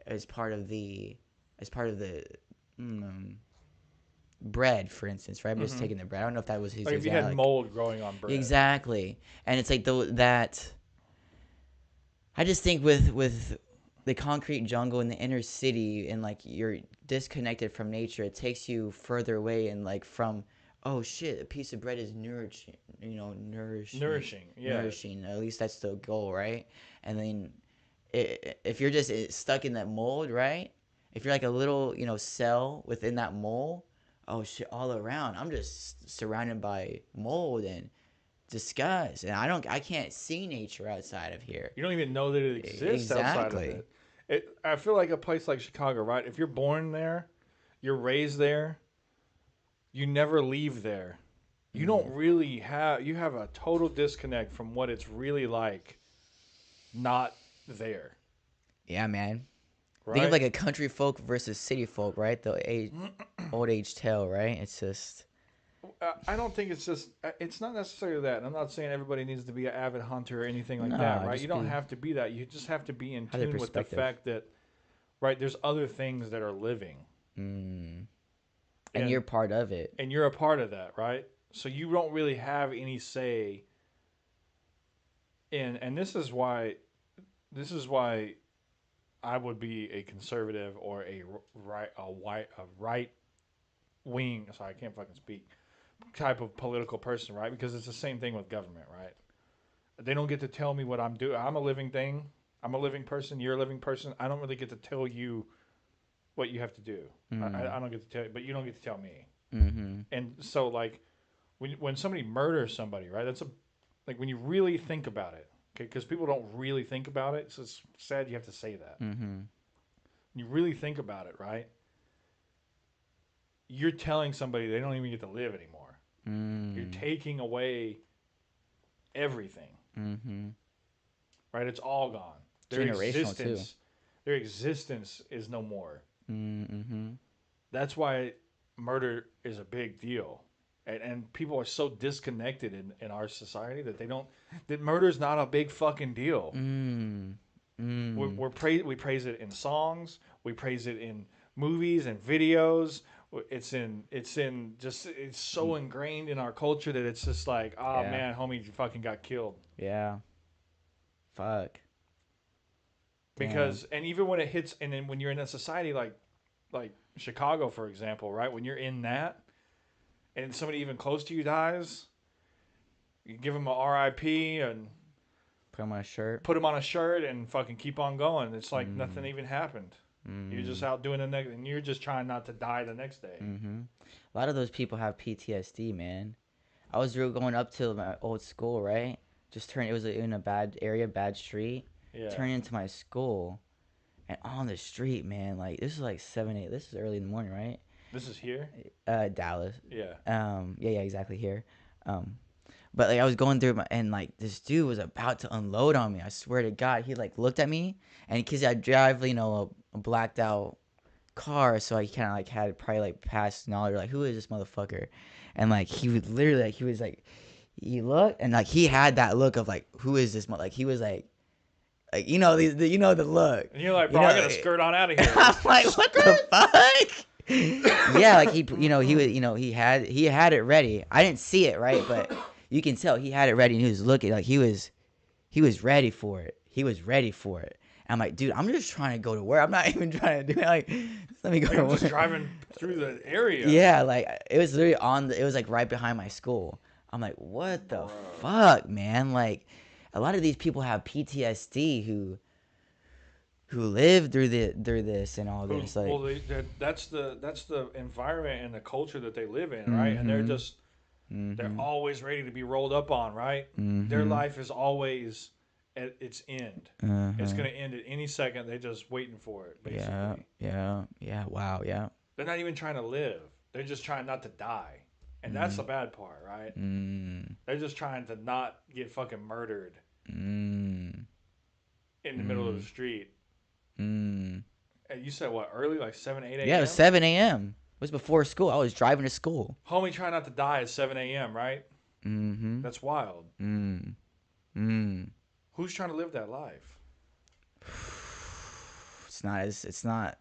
as part of the as part of the mm, bread, for instance, right? I'm just Mm-hmm. taking the bread. I don't know if that was his Like if you had exact mold growing on bread. exactly, and it's like that. I just think with the concrete jungle in the inner city and like you're disconnected from nature, it takes you further away and like from oh shit, a piece of bread is nourishing, Nourishing, yeah. nourishing. At least that's the goal, right? And then if you're just stuck in that mold, right? If you're like a little, cell within that mold, oh shit, all around, I'm just surrounded by mold and disgust, and I can't see nature outside of here. You don't even know that it exists outside of Exactly. it. I feel like a place like Chicago, right? If you're born there, you're raised there, you never leave there. You don't Mm. really you have a total disconnect from what it's really like not there. Yeah, man. Think of right? like a country folk versus city folk, right? Old age tale, right? It's just I don't think it's just. It's not necessarily that. And I'm not saying everybody needs to be an avid hunter or anything like that, nah, right? You just don't be have to be that. You just have to be in have the tune with the perspective. fact that, right? There's other things that are living, Mm. And you're and part of it. you're a part of that, right? So you don't really have any say in. And this is why I would be a conservative or a right wing. Sorry, I can't fucking speak. Type of political person, right? Because it's the same thing with government, right? They don't get to tell me what I'm doing. I'm a living thing. I'm a living person. You're a living person. I don't really get to tell you what you have to do. Mm. I don't get to tell you, but you don't get to tell me. Mm-hmm. And so, like, when somebody murders somebody, right? That's a like when you really think about it, okay? Because people don't really think about it. So it's sad you have to say that. Mm-hmm. When you really think about it, right? You're telling somebody they don't even get to live anymore. You're Mm. taking away everything, Mm-hmm. right? It's all gone. Their Generational too. existence, their existence is no more. Mm-hmm. That's why murder is a big deal. And people are so disconnected in our society that they don't that murder is not a big fucking deal. Mm. Mm. We praise it in songs, we praise it in movies and videos. It's so ingrained in our culture that it's just like, oh Yeah. man, homie, you fucking got killed. Yeah. Fuck. Damn. Because and even when it hits, and then when you're in a society like Chicago, for example, right? When you're in that, and somebody even close to you dies, you give them a RIP and Put on my shirt. put them on a shirt and fucking keep on going. It's like nothing Mm. even happened. You're just Mm. out doing the next, and you're just trying not to die the next day. Mm-hmm. A lot of those people have PTSD, man. I was going up to my old school, right? Just turned. It was in a bad area, bad street. Yeah, Turned into my school, and on the street, man. Like this is like 7, 8. This is early in the morning, right? this is here. Dallas. Yeah, Yeah, exactly here. Um, but like I was going through and like this dude was about to unload on me. I swear to God, he like looked at me, and because I drive, a blacked out car, so I kind of like had probably like past knowledge, like who is this motherfucker, and like he would literally like he was like he looked and like he had that look of like who is this like he was like the look, and you're like, you bro, I know. gotta skirt on out of here. I'm like, what the fuck? Yeah, like he was he had it ready. I didn't see it right, but you can tell he had it ready and he was looking like he was ready for it. He was ready for it. I'm like, dude, I'm just trying to go to work. I'm not even trying to do it. Like, just let me go Like to I'm work. just driving through the area. Yeah, like it was literally it was like right behind my school. I'm like, what the Bruh. fuck, man? Like, a lot of these people have PTSD who lived through this and all this. Like, Well, that's the environment and the culture that they live in, right? And mm-hmm, they're mm-hmm, always ready to be rolled up on, right? Their mm-hmm, life is always at its end. It's uh-huh. gonna end at any second. They're just waiting for it, Yeah, basically. yeah. Wow, yeah. They're not even trying to live. They're just trying not to die, and that's Mm, the bad part, right? mm, They're just trying to not get fucking murdered mm, in the middle of the mm, street. mm. And you said what? Early, like 7, 8 Yeah, it was a.m. 7 a.m. It was before school. I was driving to school. Homie, try not to die at 7 a.m. Right? Mm-hmm. That's wild. Mm. Mm. Who's trying to live that life? It's not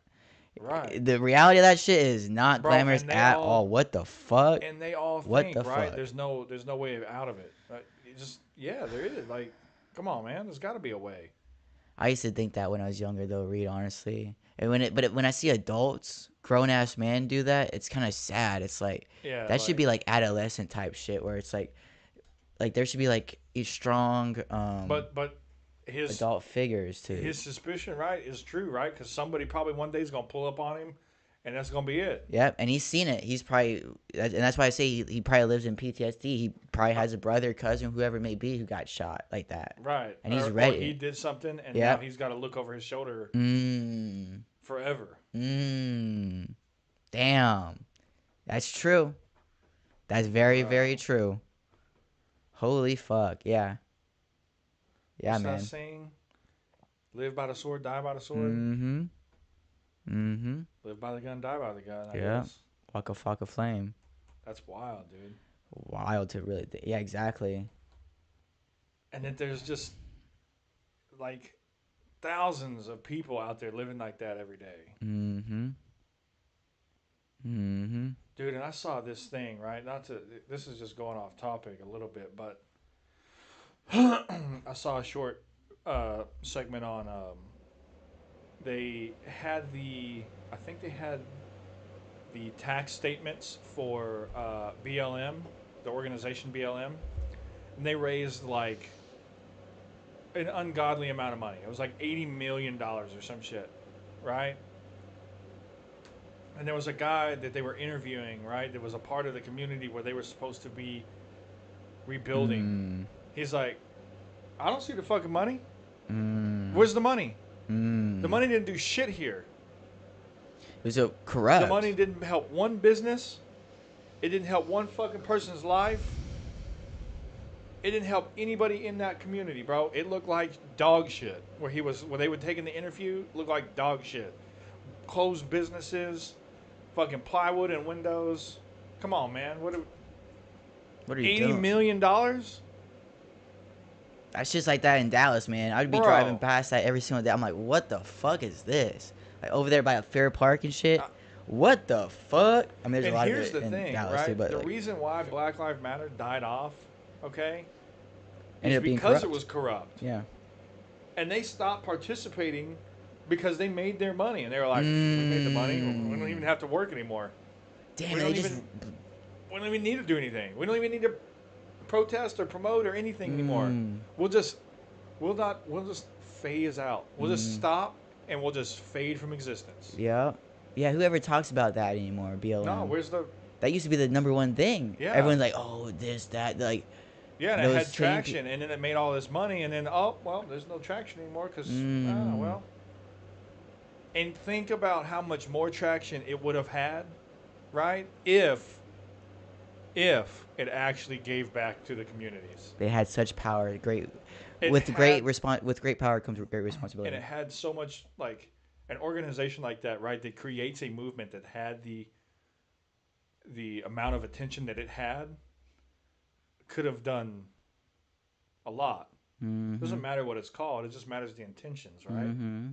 Right. the reality of that shit is not Bro, glamorous at all. What the fuck? and they all What think, the right? fuck? There's no way out of it. Yeah, there is. Like, come on, man. There's got to be a way. I used to think that when I was younger though, Reed, honestly. And when I see adults, grown ass men do that, it's kind of sad. It's like Yeah, that should like, be like adolescent type shit where it's like there should be like a strong but his adult figures to. his suspicion, right, is true, right? Because somebody probably one day is gonna pull up on him, and that's gonna be it. Yep, and he's seen it. He's probably, and that's why I say he probably lives in PTSD. He probably has a brother, cousin, whoever it may be, who got shot like that, Right. and he's Or ready. he did something, and now Yep. he's got to look over his shoulder Mm. forever. Mm. Damn. That's true. That's very, very Bro. true. Holy fuck. Yeah. Yeah, What's that man. saying? Live by the sword, die by the sword. Mm-hmm. Mm-hmm. Live by the gun, die by the gun, I Yeah. guess. Waka Flocka Flame. That's wild, dude. Wild to really. Yeah, exactly. And then there's just like thousands of people out there living like that every day. Mm-hmm. Mm-hmm. Dude, and I saw this thing, right? Not to, this is just going off topic a little bit, but I saw a short segment on, they had I think they had the tax statements for BLM, the organization BLM, and they raised like an ungodly amount of money. It was like $80 million or some shit, right? And there was a guy that they were interviewing, right? That was a part of the community where they were supposed to be rebuilding. Mm. He's like, I don't see the fucking money. Mm. Where's the money? The Mm. money didn't do shit here. It was a The money corrupt. didn't help one business. It didn't help one fucking person's life. It didn't help anybody in that community, bro. It looked like dog shit. Where they would take in the interview, looked like dog shit. Closed businesses, fucking plywood and windows. Come on, man. What are you $80 doing? million? That's just like that in Dallas, man. I'd be driving Bro. past that every single day. I'm like, what the fuck is this? Like over there by a Fair Park and Uh, shit. What the fuck? I mean, there's a And lot of here's it the in thing, Dallas too, right? but The like, reason why Black Lives Matter died off, okay, ended is up being because it corrupt. was corrupt. Yeah. And they stopped participating because they made their money. And they were like, we made the money. We don't even Mm. have to work anymore. Damn We it! They don't just. even we don't even need to do anything. We don't even need to protest or promote or anything anymore. Mm. We'll just we'll just phase out. We'll just Mm. stop and we'll just fade from existence. Yeah. Yeah. Whoever talks about that anymore? No, BLM. where's the That used to be the number one thing. yeah. Everyone's like, oh, this, that, like Yeah, and it those had same. traction, and then it made all this money, and then oh well, there's no traction anymore because Mm. well. And think about how much more traction it would have had, right? If it actually gave back to the communities. They had such power. Great. It had With great power comes great and it responsibility. had so much like an organization like that, right? That creates a movement that had the amount of attention that it had could have done a lot. It doesn't Mm-hmm. matter what it's called; it just matters the intentions, right? Mm-hmm.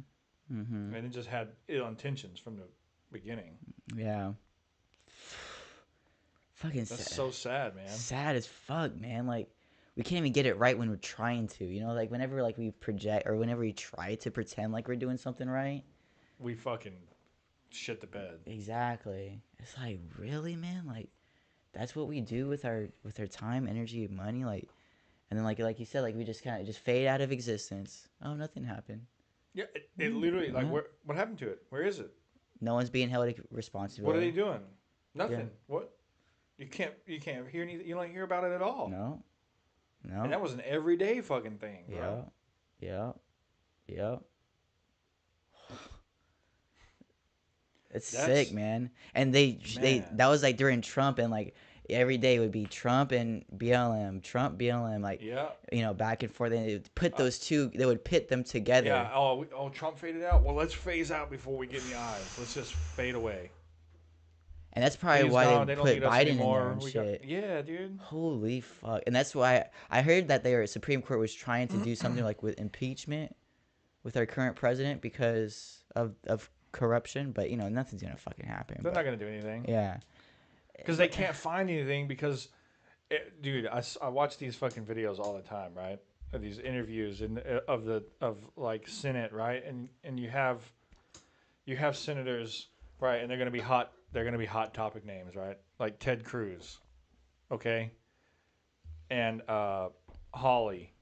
Mm-hmm. And it just had ill intentions from the beginning. Yeah. Fucking That's sad. so sad, man. Sad as fuck, man. Like we can't even get it right when we're trying to. You know, like whenever like we project or whenever we try to pretend like we're doing something right. We fucking shit the bed. Exactly. It's like really, man. Like that's what we do with our time, energy, money. Like, and then like you said, like we just kind of just fade out of existence. Oh, nothing happened. Yeah, it literally like Yeah. what happened to it? Where is it? No one's being held What are they responsible. doing? Yeah. Nothing. What? You can't hear anything. You don't hear about it at all. No. And No. that was an everyday fucking thing, Yeah. bro. Yeah. Yeah. It's sick, That's man. And they man. that was like during Trump and like every day would be Trump and BLM, Trump BLM, like Yeah. back and forth. And they would put Uh, those two. They would pit them together. yeah. Oh, Trump faded out. Well, let's phase out before we get in the eyes. Let's just fade away. And that's probably He's why they gone. They don't put need us Biden in there anymore. and We got shit. yeah, dude. Holy fuck! And that's why I heard that their Supreme Court was trying to do something like with impeachment with our current president because of corruption. But nothing's gonna fucking happen. They're not But gonna do anything yeah, because they can't find anything because, dude, I watch these fucking videos all the time, right? Of these interviews of like Senate, right? And you have senators, right? And they're gonna be hot. They're gonna be hot topic names, right? Like Ted Cruz, okay, and Holly.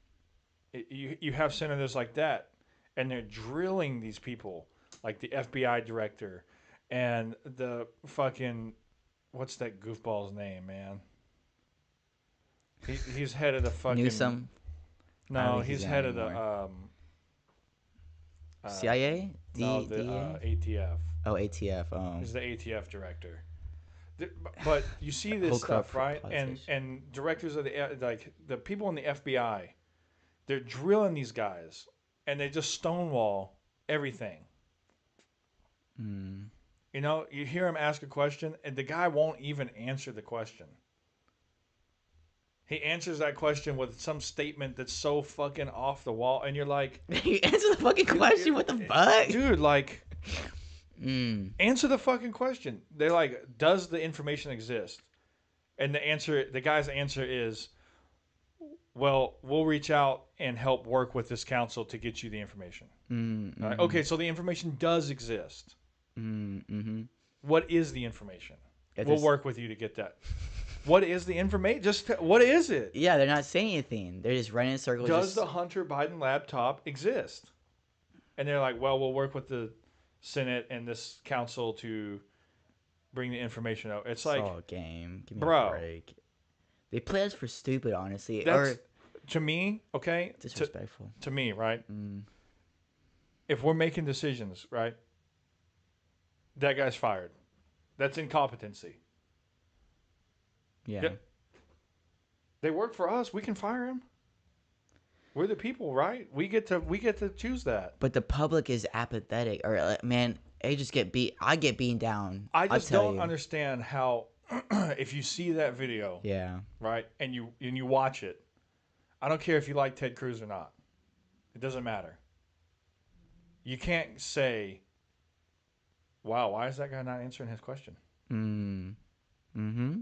You have senators like that, and they're drilling these people, like the FBI director, and the fucking what's that goofball's name, man? He's head of the fucking Newsom. I don't no, think he's he's in head of the anymore. uh CIA, no D the DA. ATF. Oh, ATF. He's the ATF director. But you see this Whole corrupt stuff, right? politician. And directors of like the people in the FBI, they're drilling these guys, and they just stonewall everything. Mm. You know, you hear him ask a question, and the guy won't even answer the question. He answers that question with some statement that's so fucking off the wall, and you're like, You answer the fucking question. What the fuck? dude, like, Mm. answer the fucking question. They're like, does the information exist? And the guy's answer is, well, we'll reach out and help work with this council to get you the information. Mm. Like, Mm-hmm. okay, so the information does exist. Mm. Mm-hmm. What is the information? If We'll there's- work with you to get that. What is the information? What is it? Yeah, they're not saying anything. They're just running in circles. Does the Hunter Biden laptop exist? And they're like, well, we'll work with the Senate and this council to bring the information out. It's like, all a game. Give me bro. a break. They play us for stupid, honestly. that's Or to me, okay? disrespectful. To me, right? Mm. If we're making decisions, right? That guy's fired. That's incompetency. Yeah. Yep. They work for us. We can fire him. We're the people, right? We get to choose that. But the public is apathetic. Or man, they just get beat. I get beaten down. I just tell don't you. understand how if you see that video, Yeah. right, and you watch it, I don't care if you like Ted Cruz or not. It doesn't matter. You can't say, "Wow, why is that guy not answering his question?" Mm. Mm-hmm.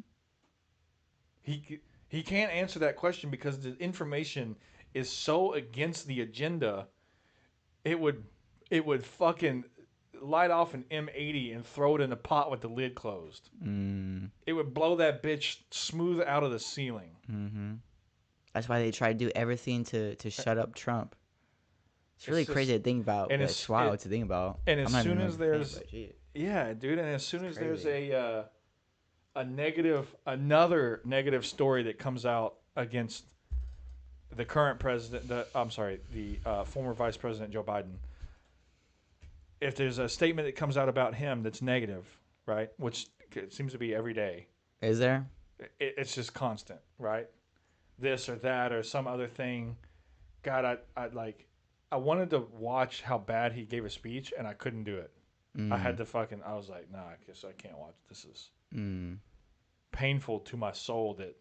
He can't answer that question because the information is so against the agenda. It would fucking light off an M80 and throw it in a pot with the lid closed. Mm. It would blow that bitch smooth out of the ceiling. Mm-hmm. That's why they try to do everything to shut up Trump. It's really just- crazy to think about. and But it's- it's wild to think about. and as I'm not soon even as a fan, there's- but gee. Yeah, dude, and as soon as there's crazy. another negative story that comes out against the current president, the former Vice President Joe Biden, if there's a statement that comes out about him that's negative, right, which it seems to be every day, Is there? it's just constant, right? This or that or some other thing. God, I wanted to watch how bad he gave a speech, and I couldn't do it. Mm. I had to I was like, nah, I guess I can't watch. This is Mm. painful to my soul that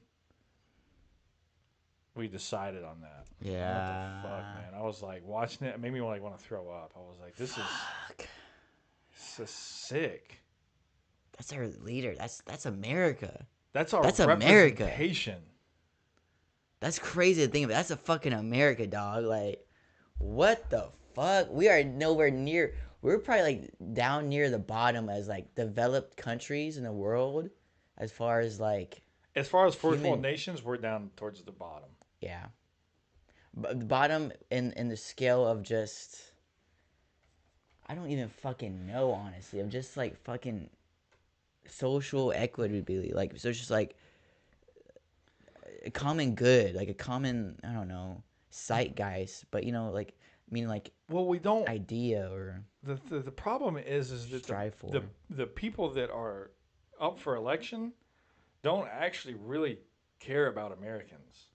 we decided on that. Yeah. What the fuck, man? I was like, watching it made me want to throw up. I was like, this is sick. That's our leader. That's America. That's our That's America. representation. That's crazy to think about. That's a fucking America, dog. Like, what the fuck? We are nowhere near. We're probably like down near the bottom as like developed countries in the world, as far as like, As far as first world Human- nations, we're down towards the bottom. yeah, but the bottom in the scale of just. I don't even fucking know, honestly. I'm just like fucking social equity, like, so it's just like a common good, like a common, I don't know, zeitgeist, but you know, like, I mean, like Well, we don't. idea or The problem is that strive for. the people that are up for election don't actually really care about Americans.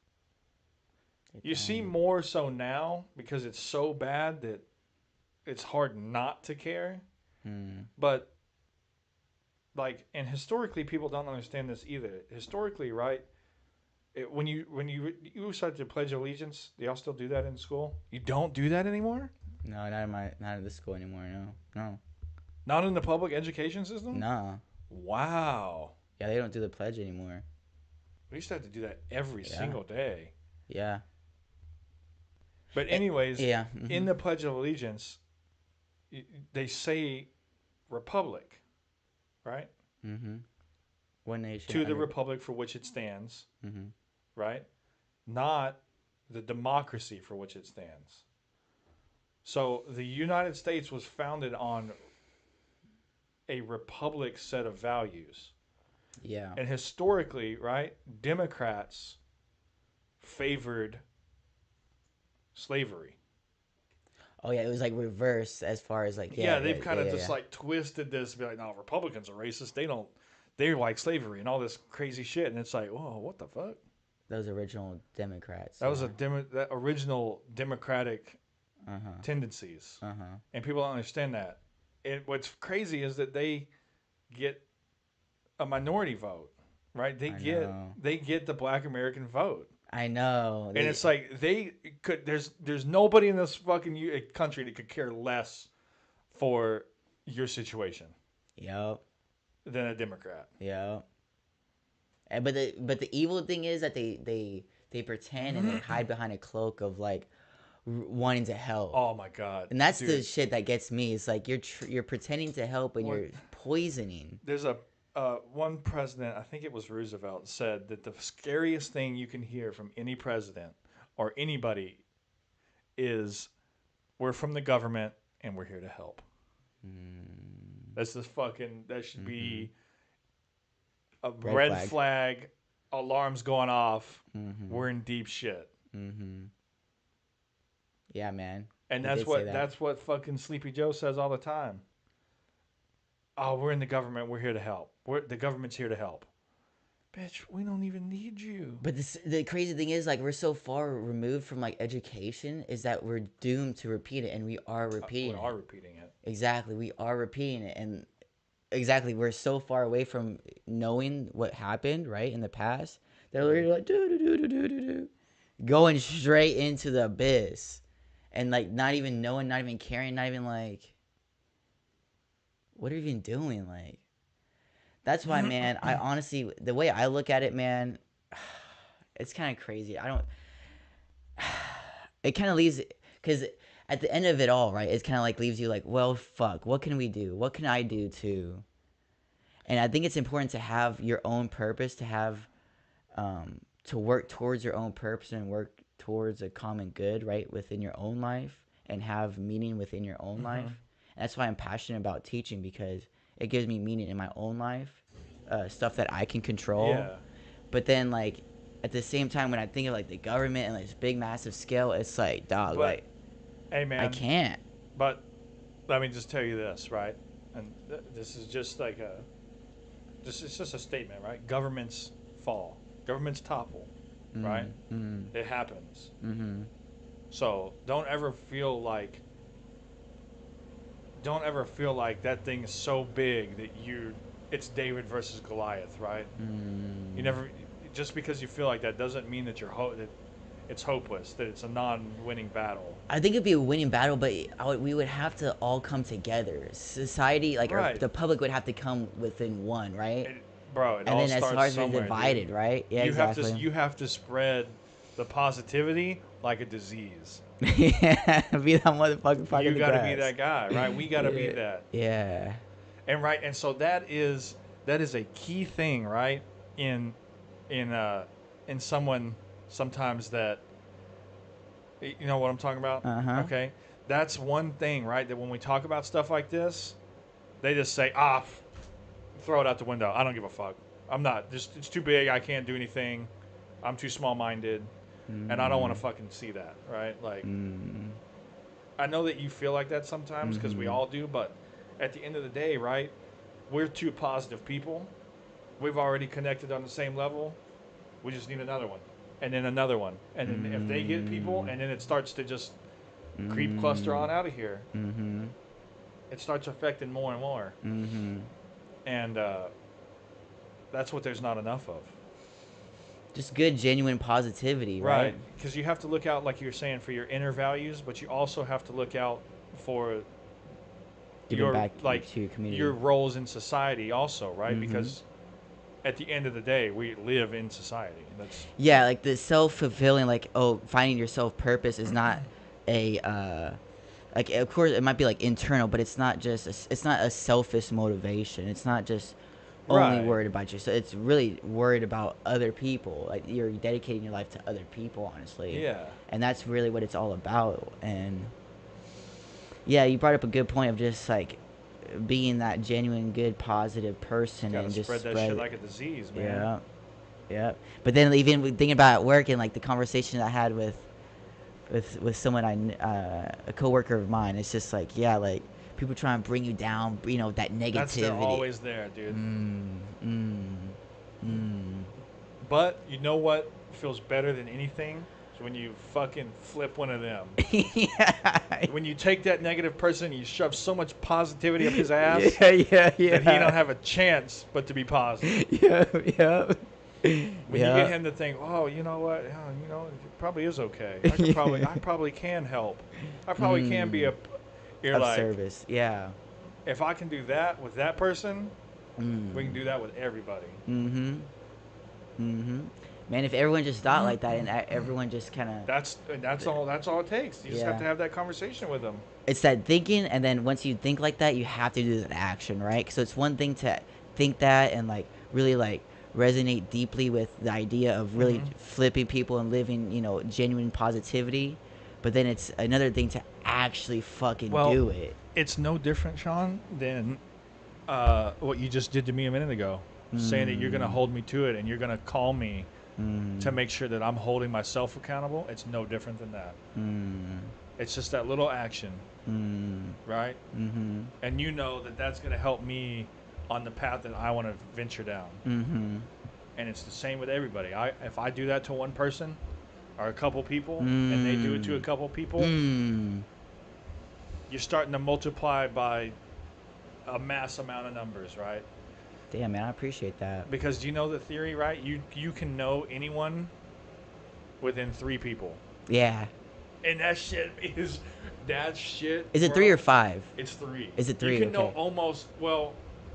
You see more so now because it's so bad that it's hard not to care. Hmm. But like, and historically, people don't understand this either. Historically, right? When you recite the Pledge of Allegiance, do y'all still do that in school? You don't do that anymore? No, not in this school anymore. No, Not in the public education system? no. Wow. Yeah, they don't do the pledge anymore. We used to have to do that every Yeah. single day. Yeah. But anyways, Yeah. in the Pledge of Allegiance, they say republic, right? Mm-hmm. One nation. To the republic for which it stands, Mm-hmm. right? Not the democracy for which it stands. So the United States was founded on a republic set of values. Yeah. And historically, right, Democrats favored slavery. Oh yeah, it was like reverse as far as like Yeah, they've kind of yeah, just yeah. like twisted this to be like, no, Republicans are racist. They like slavery and all this crazy shit. And it's like, whoa, what the fuck? Those original Democrats. That was that original democratic Uh-huh. tendencies. Uh-huh. And people don't understand that. And what's crazy is that they get a minority vote, right? I know. They get the Black American vote, I know. and it's like they could. There's nobody in this fucking country that could care less for your situation Yep. than a Democrat. Yep. But the evil thing is that they pretend and they hide behind a cloak of like wanting to help. Oh my god, And that's the dude! shit that gets me. It's like you're pretending to help and What? you're poisoning. There's a one president, I think it was Roosevelt, said that the scariest thing you can hear from any president or anybody is, "We're from the government and we're here to help." That's the fucking. That should be a Red red flag. flag. Alarms going off. We're in deep shit. Yeah, man. And He that's did say what that. that's what fucking Sleepy Joe says all the time. Oh, we're in the government. We're here to help. The government's here to help. Bitch, we don't even need you. But the crazy thing is, like, we're so far removed from like education, is that we're doomed to repeat it, and we are We repeating are it. repeating it. Exactly, we are repeating it, and exactly, we're so far away from knowing what happened, right, in the past. They're literally like do do do do do do do, going straight into the abyss, and like not even knowing, not even caring, not even like, what are you even doing, like. That's why, man. I honestly, the way I look at it, man, it's kind of crazy. I don't. It kind of leaves, because at the end of it all, right? It kind of like leaves you like, well, fuck. What can we do? What can I do too? And I think it's important to have your own purpose, to have, to work towards your own purpose and work towards a common good, right, within your own life, and have meaning within your own life. And that's why I'm passionate about teaching, because it gives me meaning in my own life, stuff that I can control. Yeah. But then, like, at the same time, when I think of like the government and like this big, massive scale, it's like, dog, But like, hey, I man. can't. But let me just tell you this, right? And this is just like it's just a statement, right? Governments fall, governments topple, right? It happens. So don't ever feel like that thing is so big that it's David versus Goliath, right? You never, just because you feel like that doesn't mean that that it's hopeless, that it's a non-winning battle. I think it'd be a winning battle, but we would have to all come together. Society, like, or Right. the public would have to come within one, right? It, bro, it And all then as starts far as we're somewhere, divided, dude. right? Yeah, exactly. You have to spread the positivity like a disease. Yeah, be that motherfucker You parking the got to be grass. that guy, right? We got to be Yeah. that. Yeah. And so that is a key thing, right? In in someone sometimes that, you know what I'm talking about? Uh-huh. Okay? That's one thing, right? That when we talk about stuff like this, they just say, throw it out the window. I don't give a fuck. I'm not. Just it's too big. I can't do anything. I'm too small-minded, and I don't want to fucking see that, right? Like, I know that you feel like that sometimes because we all do, but at the end of the day, right? We're two positive people. We've already connected on the same level. We just need another one, and then another one, and then if they get people, and then it starts to just creep cluster on out of here. It starts affecting more and more, and that's what there's not enough of. Just good, genuine positivity, right? Because you have to look out, like you're saying, for your inner values, but you also have to look out for Giving back to your community. your roles in society also, right? Because at the end of the day, we live in society. Yeah, like the self-fulfilling, like, finding your self-purpose is not like, of course it might be like internal, but it's not just it's not a selfish motivation. It's not just only Right. worried about yourself. It's really worried about other people. Like, you're dedicating your life to other people, honestly. Yeah. And that's really what it's all about. And yeah, you brought up a good point of just like being that genuine, good, positive person, Gotta and just spread that shit like a disease, man. Yeah, yeah. But then even thinking about it at work, and like the conversation I had with someone a coworker of mine, it's just like, yeah, like people try and bring you down, that They're negativity. always there, dude. Mm. But you know what feels better than anything? is when you fucking flip one of them. Yeah. When you take that negative person, you shove so much positivity up his ass Yeah, yeah, yeah. that he don't have a chance but to be positive. Yeah, yeah. When you get him to think, oh, you know what, yeah, you know, it probably is okay. I probably can help. I probably can be a. You're of like, service. Yeah. if I can do that with that person, we can Mm. do that with everybody. Mm-hmm. Mm-hmm. Man, if everyone just thought like that and everyone just kind of, That's all. That's all it takes. You just have yeah. to have that conversation with them. It's that thinking, and then once you think like that, you have to do that action, right? So it's one thing to think that and like really like resonate deeply with the idea of really Mhm. flipping people and living, genuine positivity, but then it's another thing to actually fucking Well, do it. it's no different, Sean, than what you just did to me a minute ago, saying that you're going to Mm, hold me to it and you're going to call me to mm, make sure that I'm holding myself accountable. It's no different than that. mm, It's just that little action, mm, right? mm-hmm, And you know that that's going to help me on the path that I want to venture down. mm-hmm, And it's the same with everybody. If I do that to one person or a couple people and they do it to a mm, couple people, mm. you're starting to multiply by a mass amount of numbers, right? Damn, man, I appreciate that. Because do you know the theory, right? You can know anyone within 3 people. Yeah. And that shit is that shit. Is it 3 bro. or 5? It's 3. Is it You 3? can know Okay. almost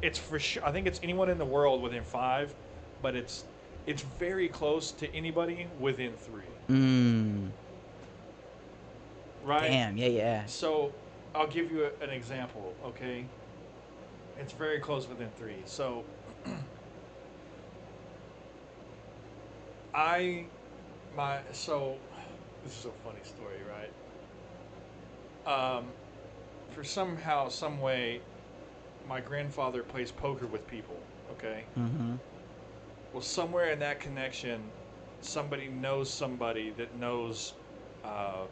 it's for sure. I think it's anyone in the world within 5, but it's very close to anybody within 3. Mm. Right? Damn. Yeah, yeah. So I'll give you an example, okay? It's very close within 3. So I my so this is a funny story, right? For somehow, some way, my grandfather plays poker with people. Okay. Mm-hmm. Well, somewhere in that connection, somebody knows somebody that knows, uh,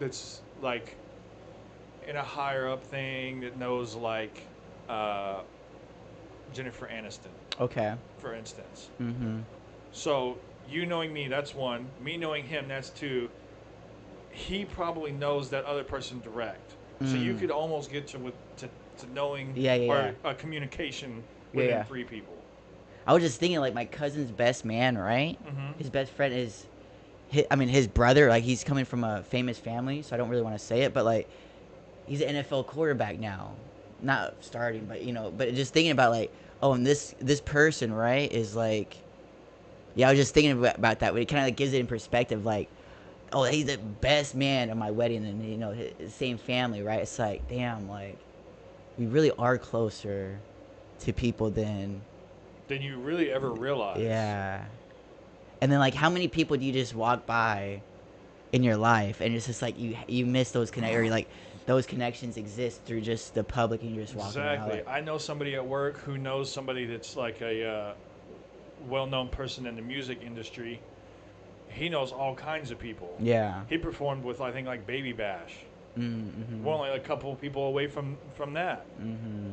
that's like in a higher up thing that knows like uh, Jennifer Aniston, Okay. for instance. Mm-hmm. So you knowing me, that's one. Me knowing him, that's 2. He probably knows that other person direct. So you Mm. could almost get to knowing Yeah, yeah, or yeah. a communication Yeah, within yeah. 3 people. I was just thinking, like, my cousin's best man, right? Mm-hmm. His best friend is, his brother. Like, he's coming from a famous family, so I don't really want to say it, but like, he's an NFL quarterback now, not starting, but but just thinking about like, oh, and this person, right, is like, yeah, I was just thinking about that, but it kind of like gives it in perspective, like, oh, he's the best man at my wedding, and his same family, right? It's like, damn, like, we really are closer to people than, Than you really ever realize. yeah. And then like, how many people do you just walk by in your life, and it's just like you miss those or like those connections exist through just the public, and you're just walking around Exactly. like, I know somebody at work who knows somebody that's like a well-known person in the music industry. He knows all kinds of people. yeah. He performed with I think like Baby Bash. Mm-hmm. We're only a couple of people away from that. Mm-hmm.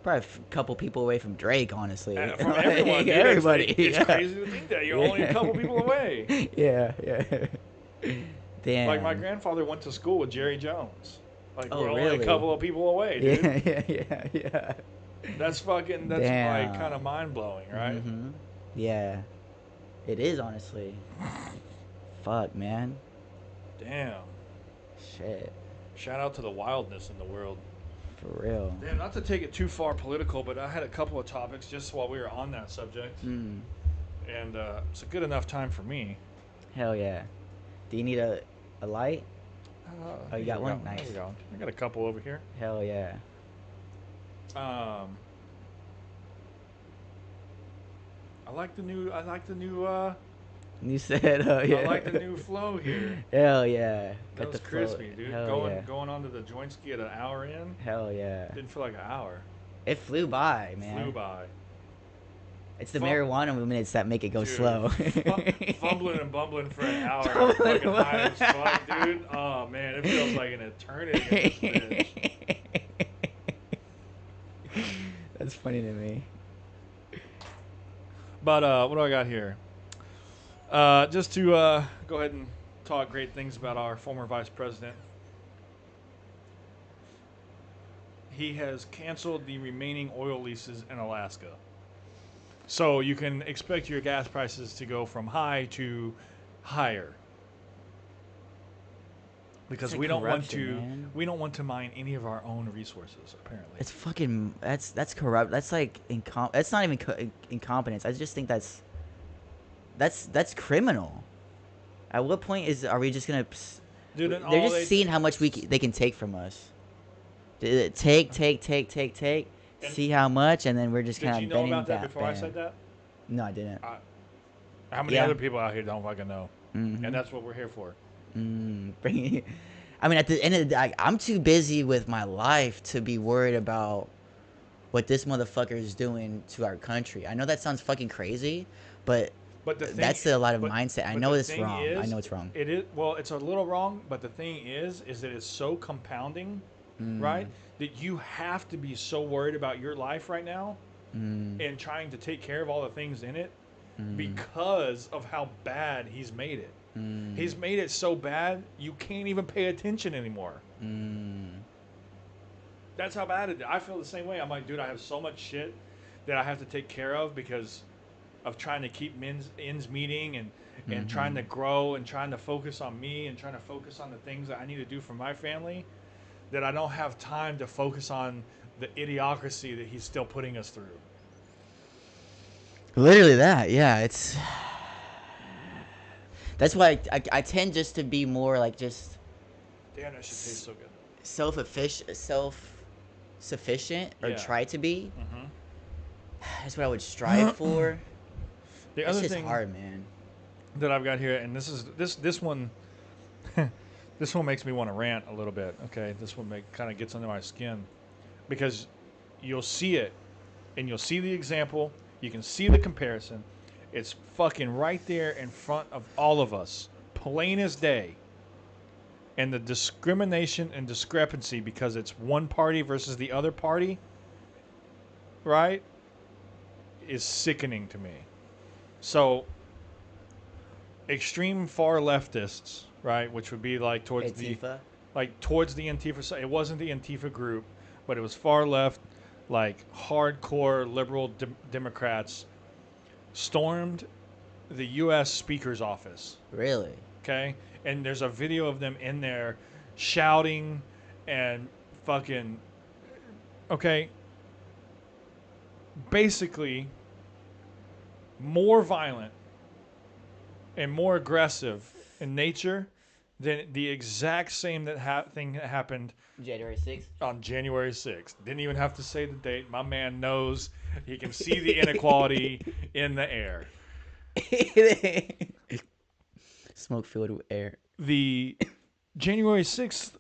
Probably a couple people away from Drake, honestly. From Like, everyone, dude. everybody. It's Yeah. crazy to think that you're only a couple people away. Yeah, yeah. Like my Damn. grandfather went to school with Jerry Jones. Like Oh, we're only a really? couple of people away, dude. Yeah, yeah, yeah, yeah. That's like kind of Damn. mind blowing, right? Mm-hmm. Yeah. It is, honestly. Fuck, man. Damn. Shit. Shout out to the wildness in the world. For real. Damn, not to take it too far political, but I had a couple of topics just while we were on that subject, Mm. and it's a good enough time for me. Hell yeah. Do you need a light? Oh, you Here got we go. one? Nice. There we go. I got a couple over here. Hell yeah. Um, I like the new. You said, oh yeah. I like the new flow here. Hell yeah. That Got was the flow. crispy, dude. Hell Going yeah. going on to the joint ski at an hour in. Hell yeah. Didn't feel like an hour. It flew by, man. Flew by. It's the Fum- marijuana minutes that make it go Dude, slow. Fumbling and bumbling for an hour. Fumbling Fucking and high as fuck, dude. Oh man, it feels like an eternity in this bitch. That's funny to me. But what do I got here? Just to go ahead and talk great things about our former vice president. He has canceled the remaining oil leases in Alaska. So you can expect your gas prices to go from high to higher. Because like we don't want corruption, to man. we don't want to mine any of our own resources, apparently. It's fucking. That's corrupt. That's like That's not even incompetence. I just think that's criminal. At what point are we just gonna? Dude, and They're all just they seeing how much they can take from us. Take. And See how much, and then we're just did kind you of know bending about that back. before I said that? No, I didn't. How many Yeah. other people out here don't fucking know? Mhm. And that's what we're here for. Bring I mean, at the end of the day, I'm too busy with my life to be worried about what this motherfucker is doing to our country. I know that sounds fucking crazy, but But the thing, that's a lot of but, mindset. I but know the it's thing wrong. I is, know it's wrong. It is well, it's a little wrong, but the thing is that it's so compounding, right? That you have to be so worried about your life right now, and trying to take care of all the things in it, because of how bad he's made it. He's made it so bad you can't even pay attention anymore. That's how bad it is. I feel the same way. I'm like, dude, I have so much shit that I have to take care of because of trying to keep ends meeting and trying to grow and trying to focus on me and trying to focus on the things that I need to do for my family, that I don't have time to focus on the idiocracy that he's still putting us through. Literally that. Yeah, it's. That's why I tend just to be more like just Damn, that shit tastes so good. self-sufficient or Yeah. try to be. Mm-hmm. That's what I would strive for. The It's other just thing hard, man. that I've got here, and this one, this one makes me want to rant a little bit. Okay, this one kind of gets under my skin, because you'll see it, and you'll see the example. You can see the comparison. It's fucking right there in front of all of us, plain as day. And the discrimination and discrepancy because it's one party versus the other party, right, is sickening to me. So, extreme far leftists, right, which would be like towards Antifa. towards the Antifa side. It wasn't the Antifa group, but it was far left, like hardcore liberal Democrats stormed the U.S. Speaker's office. Really? Okay, and there's a video of them in there shouting and fucking. Okay, basically more violent and more aggressive in nature than the exact same thing that happened January 6th. on January 6th. Didn't even have to say the date. My man knows. He can see the inequality in the air. Smoke filled air. The January 6th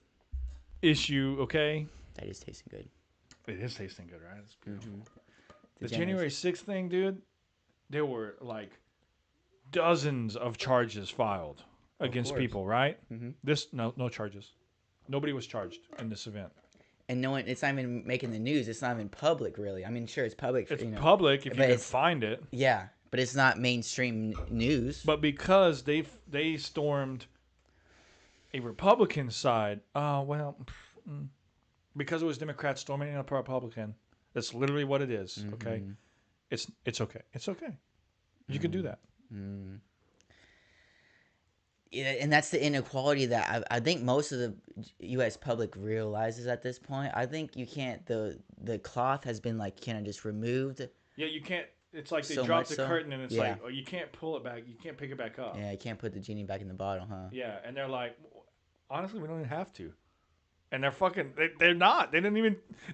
issue, okay? That is tasting good. It is tasting good, right? It's beautiful. Mm-hmm. The January 6th thing, dude, there were like dozens of charges filed against course. people, right? Mm-hmm. No charges. Nobody was charged in this event. And no one, it's not even making the news. It's not even public, really. I mean, sure, it's public. It's public if you can find it. Yeah, but it's not mainstream news. But because they stormed a Republican side, because it was Democrats storming a Republican, that's literally what it is. Mm-hmm. Okay, it's okay. It's okay. You can do that. Mm. Yeah, and that's the inequality that I think most of the U.S. public realizes at this point. I think you can't. The cloth has been like kind of just removed. Yeah, you can't. It's like they So dropped much the so? curtain and it's Yeah. like, oh, you can't pull it back. You can't pick it back up. Yeah, you can't put the genie back in the bottle, huh? Yeah, and they're like, honestly, we don't even have to. And they're fucking. They're not. They didn't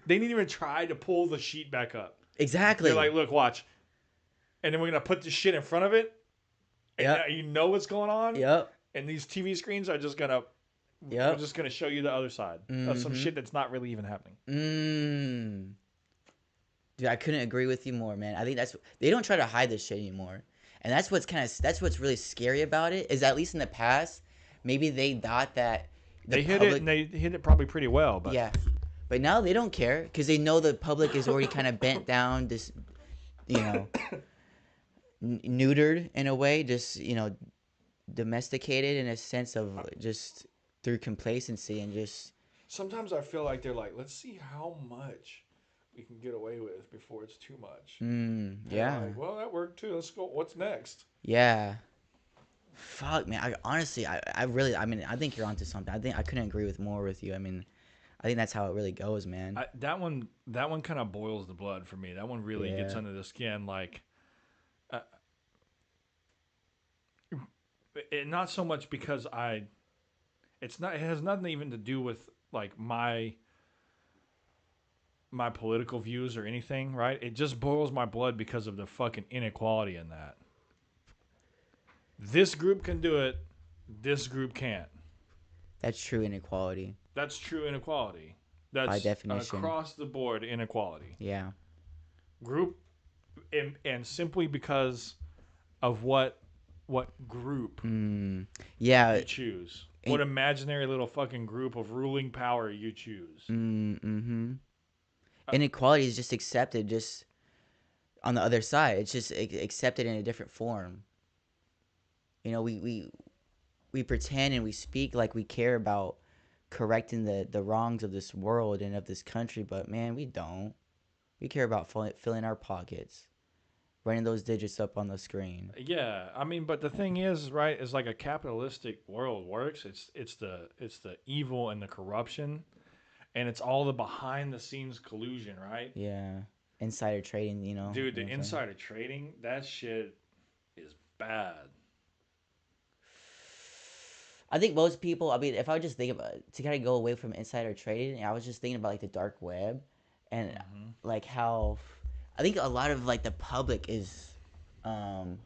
even try to pull the sheet back up. Exactly. They're like, look, watch. And then we're gonna put the shit in front of it. And Yep. now you know what's going on. Yep. And these TV screens are just gonna. Yep. We're just gonna show you the other side of some shit that's not really even happening. Dude, I couldn't agree with you more, man. I think they don't try to hide this shit anymore, and that's what's really scary about it. Is at least in the past, maybe they thought that They hit it, and they hit it probably pretty well. But yeah, but now they don't care because they know the public is already kind of bent down. This, you know, neutered in a way, just domesticated in a sense of just through complacency and just Sometimes I feel like they're like, let's see how much we can get away with before it's too much. And they're yeah, like, well, that worked too. Let's go. What's next? yeah. Fuck, man. I honestly, I really, I mean, I think you're onto something. I think I couldn't agree with more with you. I mean, I think that's how it really goes, man. That one kind of boils the blood for me. That one really gets Yeah. under the skin. Like, uh, not so much because it's not. It has nothing even to do with like my political views or anything, right? It just boils my blood because of the fucking inequality in that. This group can do it. This group can't. That's true inequality That's true inequality. by That's an definition. across the board inequality. Yeah. Group and simply because of what group Yeah. you choose. What In, imaginary little fucking group of ruling power you choose. mm-hmm. Uh, Inequality is just accepted just on the other side. It's just accepted in a different form. We pretend and we speak like we care about correcting the wrongs of this world and of this country, but man, we don't. We care about filling our pockets, running those digits up on the screen. Yeah, I mean, but the thing is, right, is like a capitalistic world works. It's the evil and the corruption, and it's all the behind the scenes collusion, right? Yeah, insider trading. Dude, You the know what I'm saying? insider trading, that shit is bad. I think most people. I mean, if I just think about to kind of go away from insider trading, I was just thinking about like the dark web, and Hmm. like how I think a lot of like the public is, um,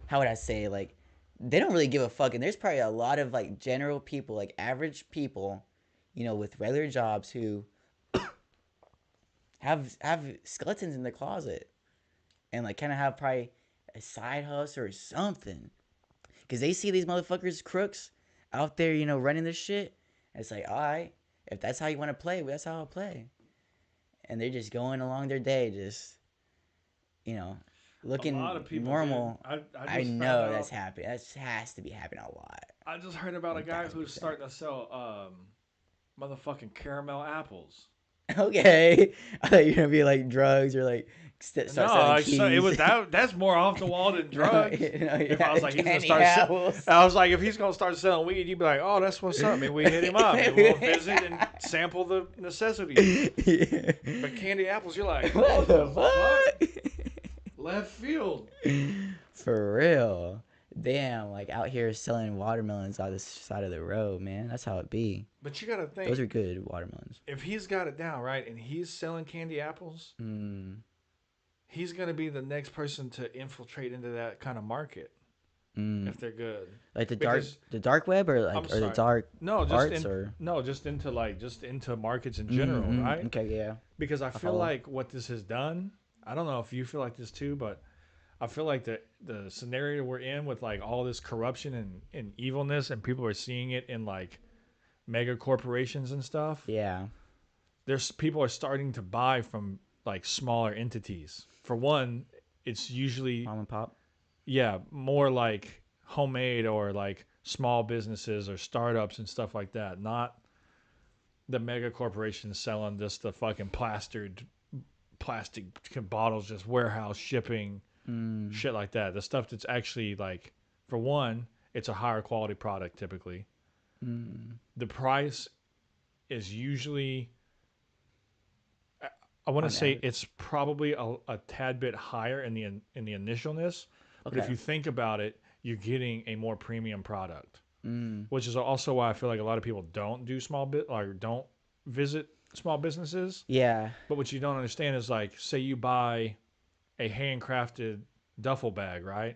how would I say, like they don't really give a fuck, and there's probably a lot of like general people, like average people, with regular jobs who have skeletons in the closet and like kind of have probably a side hustle or something because they see these motherfuckers crooks out there, running this shit. And it's like, all right, if that's how you want to play, that's how I'll play. And they're just going along their day, just you know, A lot looking of people, dude. normal. I I just found know that's out. happening. That has to be happening a lot. I just heard about a One guy thousand who's percent. starting to sell motherfucking caramel apples. Okay, I thought you were gonna be like drugs or like No, start selling it keys. was that's more off the wall than No, drugs. no, If I yeah, was like he's gonna candy start, apples. I was like if he's gonna start selling weed, you'd be like, oh, that's what's up. Maybe we hit him up. Maybe we'll visit and sample the necessities. Yeah. But candy apples, you're like, What what the fuck? the Left field. fuck? For real. Damn, like out here selling watermelons on the side of the road, man. That's how it be. But you gotta Those think are good watermelons. if he's got it down right and he's selling candy apples, Mm, he's gonna be the next person to infiltrate into that kind of market mm. if they're good. Like Because the dark web or I'm or the sorry, dark no, arts or. just into just into markets in general, right? Okay, yeah. Because I I feel follow. like what this has done, I don't know if you feel like this too, but I feel like the scenario we're in with like all this corruption and evilness, and people are seeing it in like mega corporations and stuff. Yeah. There's people are starting to buy from like smaller entities. For one, it's usually Mom and pop. more like homemade or like small businesses or startups and stuff like that, not the mega corporations selling just the fucking plastered plastic bottles, just warehouse shipping, Mm, shit like that. The stuff that's actually like, for one, it's a higher quality product typically. mm. The price is usually, I want to On say average. it's probably a tad bit higher in the initialness, but if Okay. you think about it, you're getting a more premium product, Mm, which is also why I feel like a lot of people don't do don't visit small businesses. yeah. But what you don't understand is like, say you buy a handcrafted duffel bag, right?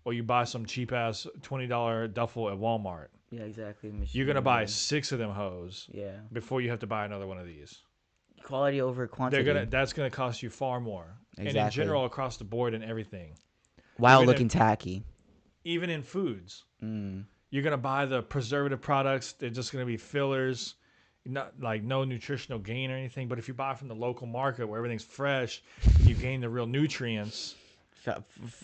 Or you buy some cheap ass $20 duffel at Walmart. Yeah, exactly. You're Machine gonna buy made. 6 of them hoes Yeah. before you have to buy another one of these. Quality over quantity. That's gonna cost you far more. And in Exactly. general, across the board and everything, While even looking in tacky. even in foods, Mm. you're gonna buy the preservative products. They're just gonna be fillers, not like no nutritional gain or anything. But if you buy from the local market where everything's fresh, you gain the real nutrients.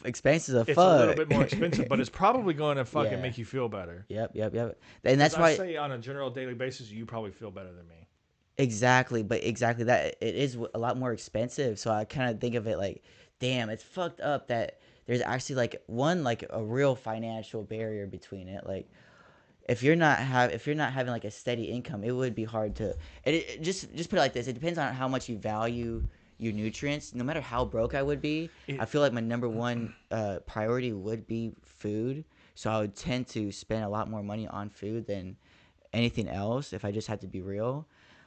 Expenses of It's a little fuck. bit more expensive, but it's probably going to fucking Yeah. make you feel better. Yep. And Because that's I why say on a general daily basis, you probably feel better than me. exactly, but exactly that it is a lot more expensive. So I kind of think of it like, damn, it's fucked up that there's actually like one like a real financial barrier between it. Like if you're not having like a steady income, it would be hard to. Just put it like this: it depends on how much you value your nutrients. No matter how broke I would be, I It, feel like my number one priority would be food. So I would tend to spend a lot more money on food than anything else if I just had to be real.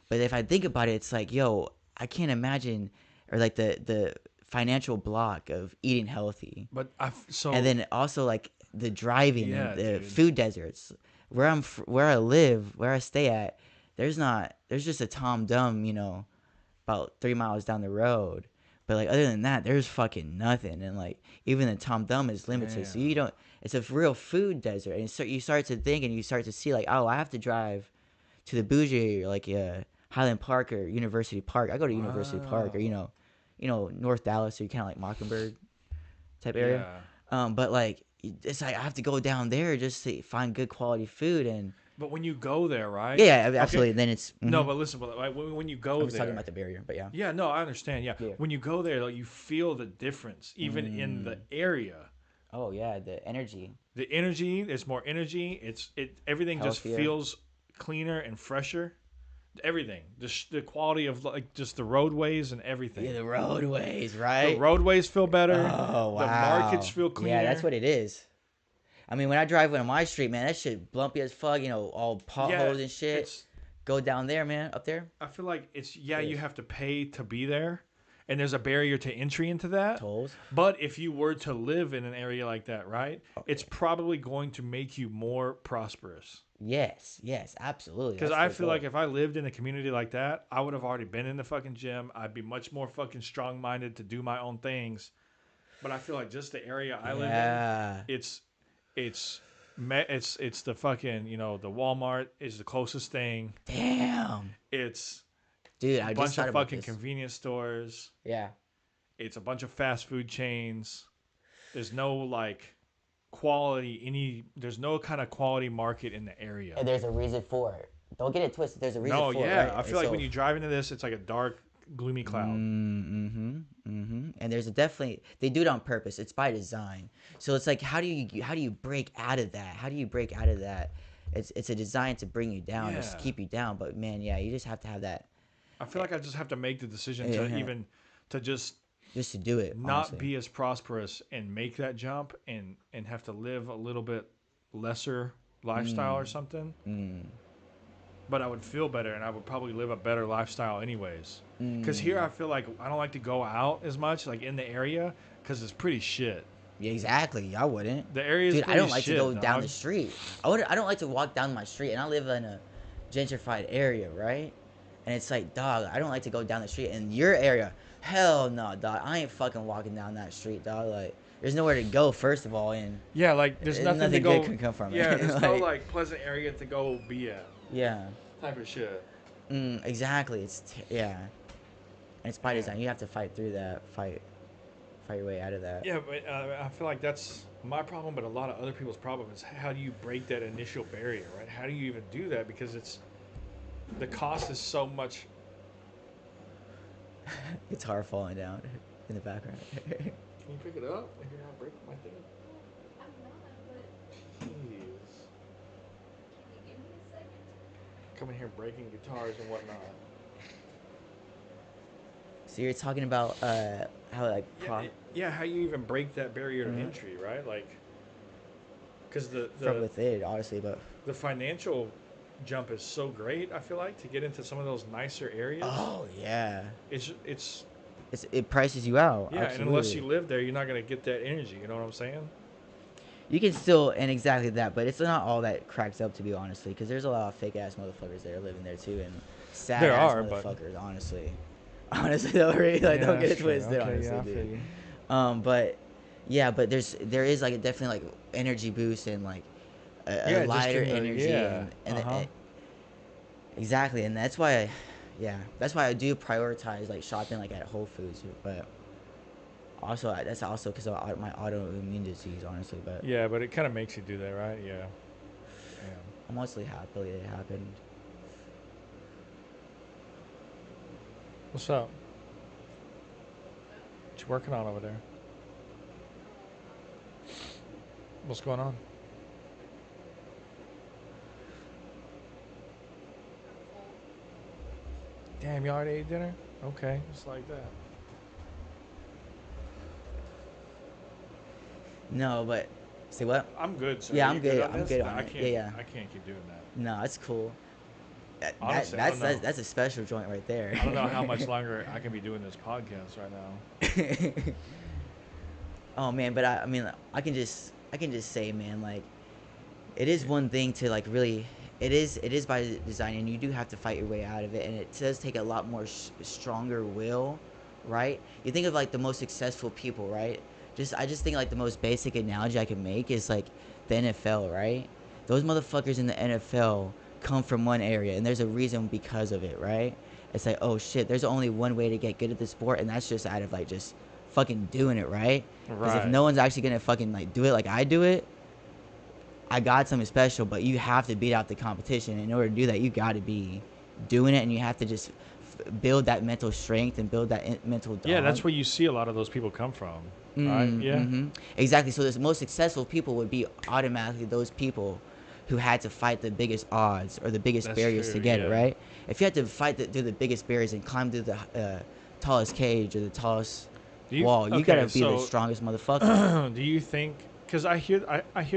But if I think about it, it's like, yo, I can't imagine, or like the financial block of eating healthy, but and so then also like the driving and yeah, the dude. food deserts where I live, where I stay at. There's just a Tom Dum, about 3 miles down the road. But like other than that, there's fucking nothing, and like even the Tom Dum is limited. So you Damn. don't. It's a real food desert, and so you start to think and you start to see like, oh, I have to drive to the bougie or like Highland Park or University Park. I go to University Park or Wow. North Dallas, so you kind of like Mockingbird type area. Yeah. But like it's like I have to go down there just to find good quality food, and But when you go there, right? yeah, Okay. absolutely. Then it's No, but listen, but like, when you go I'm just talking there, about the barrier, but yeah, yeah, no, I understand. Yeah, yeah. when you go there, like, you feel the difference, even in the Mm. area. Oh yeah, the energy, The energy, there's more energy. Everything just healthier. feels cleaner and fresher. Everything, the quality of like just the roadways and Yeah, everything. the roadways, The right? roadways feel better. Oh The markets wow, feel yeah, that's cleaner. what it is. I mean, when I drive on my street, man, that shit bumpy as fuck. All Yeah, potholes and shit. it's. Go down there, man, up there. I feel like it's, yeah, you Yes. have to pay to be there, and there's a barrier to entry into that. Tolls. But if you were to live in an area like that, right, Oh, it's probably going to make you more prosperous. yes, absolutely. Because That's I the feel like goal. if I lived in a community like that, I would have already been in the fucking gym. I'd be much more fucking strong minded to do my own things. But I feel like just the area I live in, Yeah. it's it's the fucking, the Walmart is the closest thing. Damn. It's Dude, a I just bunch of thought about fucking this. convenience stores. Yeah. It's a bunch of fast food chains. There's no like quality any. There's no kind of quality market in the area. And there's a reason for it. Don't get it twisted. There's a reason No, for it, yeah, right? I And feel like so, when you drive into this, it's like a dark, gloomy cloud. And there's a definitely they do it on purpose. It's by design. So it's like how do you break out of that? How do you break out of that? It's a design to bring you down or to Yeah, keep you down. But man, yeah, you just have to have that I feel like I just have to make the decision to uh, even to just just to do it. not Honestly. be as prosperous and make that jump and have to live a little bit lesser lifestyle or Mm, something. mm, But I would feel better and I would probably live a better lifestyle anyways. Because here mm. I feel like I don't like to go out as much, like in the area, because it's pretty shit. Yeah, exactly. I wouldn't. The area is Dude, I pretty don't like to shit, go down the dog. street. I don't like to walk down my street, and I live in a gentrified area, right? And it's like, dog, I don't like to go down the street. In your area, hell no, dog. I ain't fucking walking down that street, dog. Like, there's nowhere to go, first of all, and Yeah, like there's nothing to nothing good go. can come from it. Yeah, there's no Like, like pleasant area to go be at. yeah, Type of shit. exactly. Yeah, and it's by Yeah. design. You have to fight through that, fight your way out of that. Yeah, but I feel like that's my problem, but a lot of other people's problem is how do you break that initial barrier, right? How do you even do that? Because the cost is so much. Guitar falling down in the background. Can you pick it up? If you're not breaking my thing. Jeez. Coming here breaking guitars and whatnot. So you're talking about how like Yeah, how you even break that barrier to mhm, entry, right? Like, because from within, honestly, but the financial jump is so great. I feel like to get into some of those nicer areas, oh yeah, it's it prices you out. yeah. And unless you Absolutely, live there, you're not gonna get that energy. You know what I'm saying? you can still and exactly that, but it's not all that cracks up to be honestly, because there's a lot of fake ass motherfuckers that are living there too, and sad There ass are, but motherfuckers. Honestly, honestly, though, really, like don't yeah, get that's it true. twisted. Okay, Honestly, yeah, I feel dude. you. But yeah, but there is like a definitely like energy boost and like a Yeah, just lighter in the energy yeah, uh huh. exactly, and that's why, yeah, that's why I do prioritize like shopping like at Whole Foods, but Also, that's also because of my autoimmune disease, honestly. But Yeah, but it kind of makes you do that, right? Yeah. Damn. I'm mostly happy it happened. What's up? What you working on over there? What's going on? Damn, you already ate dinner? Okay, just like that. No, but say what? I'm good, sir. Yeah, Are I'm you good good. on I'm this? good No, on I it. Yeah, can't. yeah. I can't keep doing that. No, it's cool. Honestly, I don't know. That's a special joint right there. I don't know how much longer I can be doing this podcast right now. Oh man, but I mean, I can just say, man, like it is one thing to like really. It is by design, and you do have to fight your way out of it, and it does take a lot more stronger will, right? You think of like the most successful people, right? I just think like the most basic analogy I can make is like the NFL, right? Those motherfuckers in the NFL come from one area, and there's a reason because of it, right? It's like, oh shit, there's only one way to get good at the sport, and that's just out of like just fucking doing it, right? Because if Right. no one's actually gonna fucking like do it like I do it, I got something special. But you have to beat out the competition. In order to do that, you got to be doing it, and you have to just build that mental strength and build that mental Yeah, that's dog. where you see a lot of those people come from, right? Yeah. Exactly. So the most successful people would be automatically those people who had to fight the biggest odds or the biggest That's barriers to true. get it, Yeah. right? If you had to fight through the biggest barriers and climb through the tallest cage or the tallest Do you? wall, you Okay, gotta be the so strongest motherfucker. do you think? Because I hear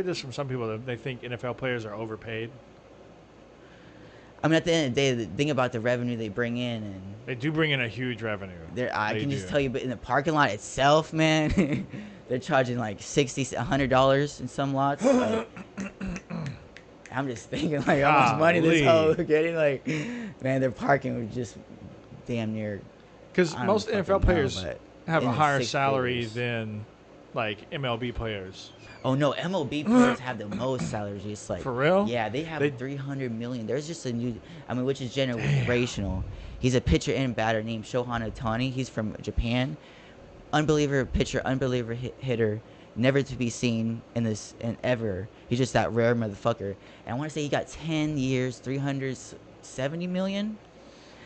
this from some people that they think NFL players are overpaid. I mean, at the end of the day, the thing about the revenue they bring in, and They do bring in a huge revenue. I They can do. just tell you, but in the parking lot itself, man, they're charging like $100 in some lots. Like, I'm just thinking like how much money this Golly. hoe getting. Like, man, their parking was just damn near. Because I don't most fucking NFL know, players but have in a the higher six salary figures. than like MLB players. Oh no, MLB players have the most salaries. It's like For real? yeah, they have They 300 million. There's just a new, I mean, which is damn. generational. He's a pitcher and batter named Shohei Ohtani. He's from Japan. Unbeliever pitcher, unbeliever hitter, never to be seen in this and ever. He's just that rare motherfucker. And I want to say he got 10 years, 370 million.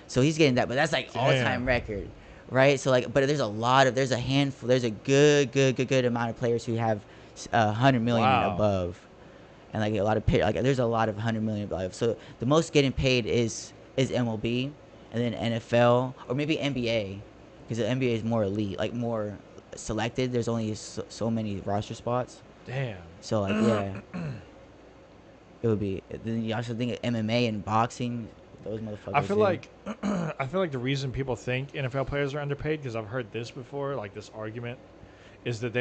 So he's getting that, but that's like all time Damn. record, right? So like, but there's a handful, there's a good amount of players who have 100 million and Wow. above, and like a lot of like there's a lot of 100 million above. So the most getting paid is MLB, and then NFL or maybe NBA, because the NBA is more elite, like more selected. There's only so many roster spots. Damn. So like yeah, it would be. Then you also think of MMA and boxing. Those motherfuckers. I feel too. like I feel like the reason people think NFL players are underpaid, because I've heard this before, like this argument, is that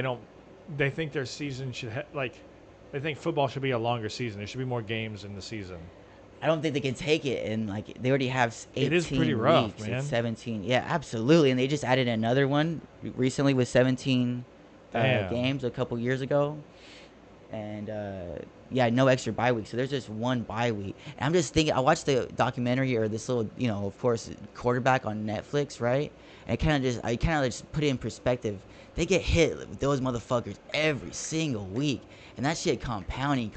they think their season should they think football should be a longer season. There should be more games in the season. I don't think they can take it, and like they already have 18 It is pretty rough, weeks. man. It's 17. Yeah, absolutely, and they just added another one recently with 17 Damn. games a couple years ago, and yeah, no extra bye week. So there's just one bye week. And I'm just thinking. I watched the documentary or this little, of course, quarterback on Netflix, right? And I kind of just put it in perspective. They get hit with those motherfuckers every single week, and that shit compounding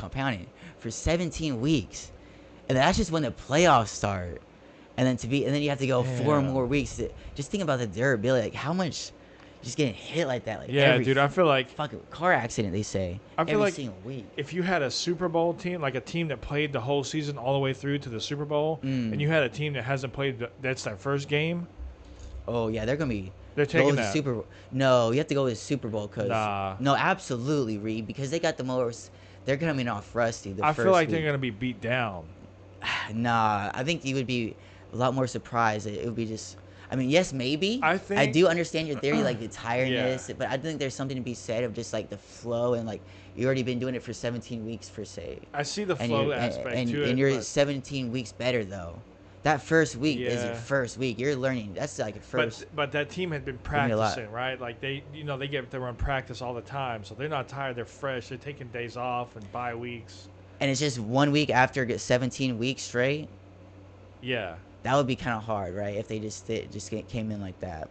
for 17 weeks. And that's just when the playoffs start, and then you have to go 4 Damn. more weeks. Just think about the durability, like how much just getting hit like that, like Yeah, every dude. I feel like fucking car accident. They say I feel every like single week. if you had a Super Bowl team, like a team that played the whole season all the way through to the Super Bowl, and you had a team that hasn't played, that's their first game, Oh yeah, they're gonna be. they're taking Go with that. the Super Bowl. No, you have to go with Super Bowl because Nah. no, absolutely, Reed, because they got the most. They're coming off rusty. I feel like they're week. gonna be beat down. Nah, I think you would be a lot more surprised. It would be just. I mean, yes, maybe. I I think- do understand your theory, like the tiredness, Yeah. but I think there's something to be said of just like the flow and like you already been doing it for 17 weeks per se, I see the and flow you're aspect and, to it. and you're but- 17 weeks better though. That first week is your Yeah. first week. You're learning. That's like a first. But that team had been me a lot. practicing, right? Like they get to run practice all the time, so they're not tired. They're fresh. They're taking days off and bye weeks. And it's just 1 week after 17 weeks straight. Yeah, That would be kind of hard, right? If they came in like that.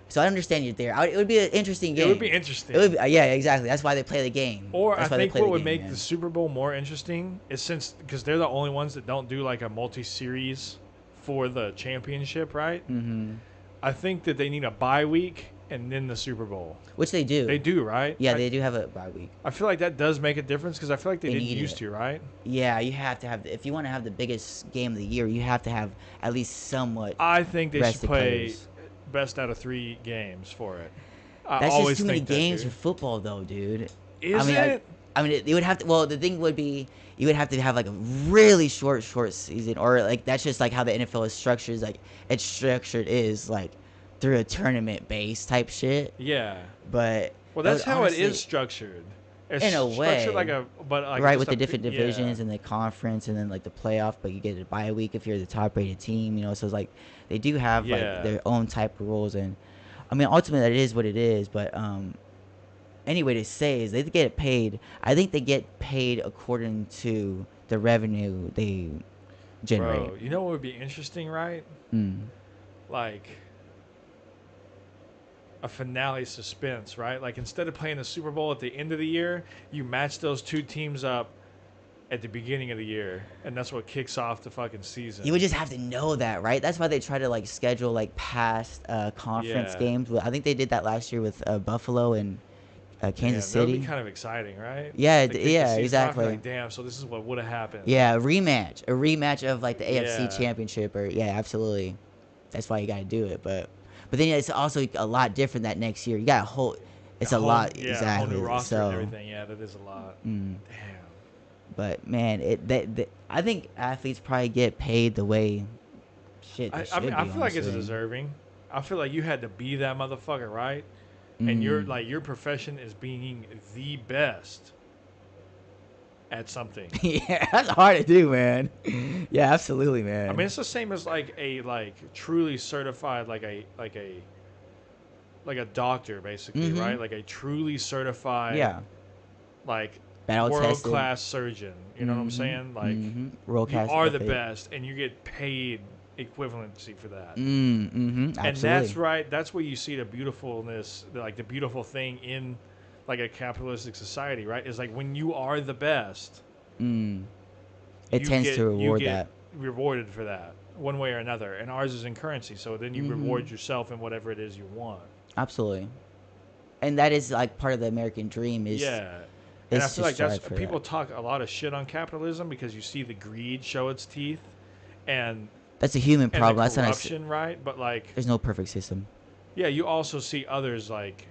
So I understand you're there. It would be an interesting It would game. be It would interesting. be, yeah, exactly. That's why they play the game. Or I That's why they think play what the would game, make the man. Super Bowl more interesting is since because they're the only ones that don't do like a multi-series for the championship, right? Mm-hmm. I think that they need a bye week and then the Super Bowl. Which they do. They do, right? Yeah, they do have a bye week. I feel like that does make a difference because I feel like they They didn't need used it. to, right? Yeah, you have to have. If you want to have the biggest game of the year, you have to have at least somewhat I think they should rested play players. best out of 3 games for it. I That's just always too many think that, games for dude. football, though, dude. I Is mean, it? it would have to. Well, the thing would be, you would have to have like a really short season, or like that's just like how the NFL is structured. Like it's structured is like through a tournament based type shit. Yeah. But Well, I that's would how it is honestly, structured. It's in a structured like way, a, but like right, just with a, the different yeah, divisions and the conference, and then like the playoff, but you get a bye week if you're the top rated team. So it's like they do have like yeah. their own type of rules, and I mean ultimately that is what it is. But anyway to say is they get paid. I think they get paid according to the revenue they generate. Bro, you know what would be interesting, right? Mm. Like a finale suspense, right? Like instead of playing the Super Bowl at the end of the year, you match those two teams up at the beginning of the year, and that's what kicks off the fucking You season. would just have to know that, right? That's why they try to like schedule like past conference Yeah. games. Well, I think they did that last year with Buffalo and Kansas Damn, that would be City. kind of exciting, right? Yeah, They kick the yeah, season off, and you're exactly. like, damn, so this is what would have happened. Yeah, a rematch of like the AFC Yeah. Championship, or yeah, absolutely. That's why you got to do it, but then it's also a lot different that next year. You got a whole, it's a lot A whole new exactly. roster and So, everything. Yeah, that is a lot. mm, Damn. but man, I think athletes probably get paid the way shit they I mean, should I be, feel like it's honestly. deserving. I feel like you had to be that motherfucker, right? And you're Mm. like your profession is being the best at something. Yeah, that's hard to do, man. Yeah, absolutely, I mean, man. it's the same as like a truly certified like a doctor basically, Mm-hmm. right? Like a truly certified Yeah, like battle world tested. class surgeon. You know what I'm Mm-hmm. saying? Like Mm-hmm. Roll you cast are the fit. best and you get paid equivalency for that. Mm-hmm. And that's Absolutely. right. That's where you see the beautifulness, like the beautiful thing in like a capitalistic society, right? Is like when you are the best, Mm. It tends to you reward get that. rewarded for that one way or another. And ours is in currency, so then you Mm-hmm. reward yourself in whatever it is you want. Absolutely. And that is like part of the American dream Yeah. And I is to feel like that's strive for people that. talk a lot of shit on capitalism because you see the greed show its teeth and That's a human the problem. That's not corruption, right? But like there's no perfect system. yeah, you also see others like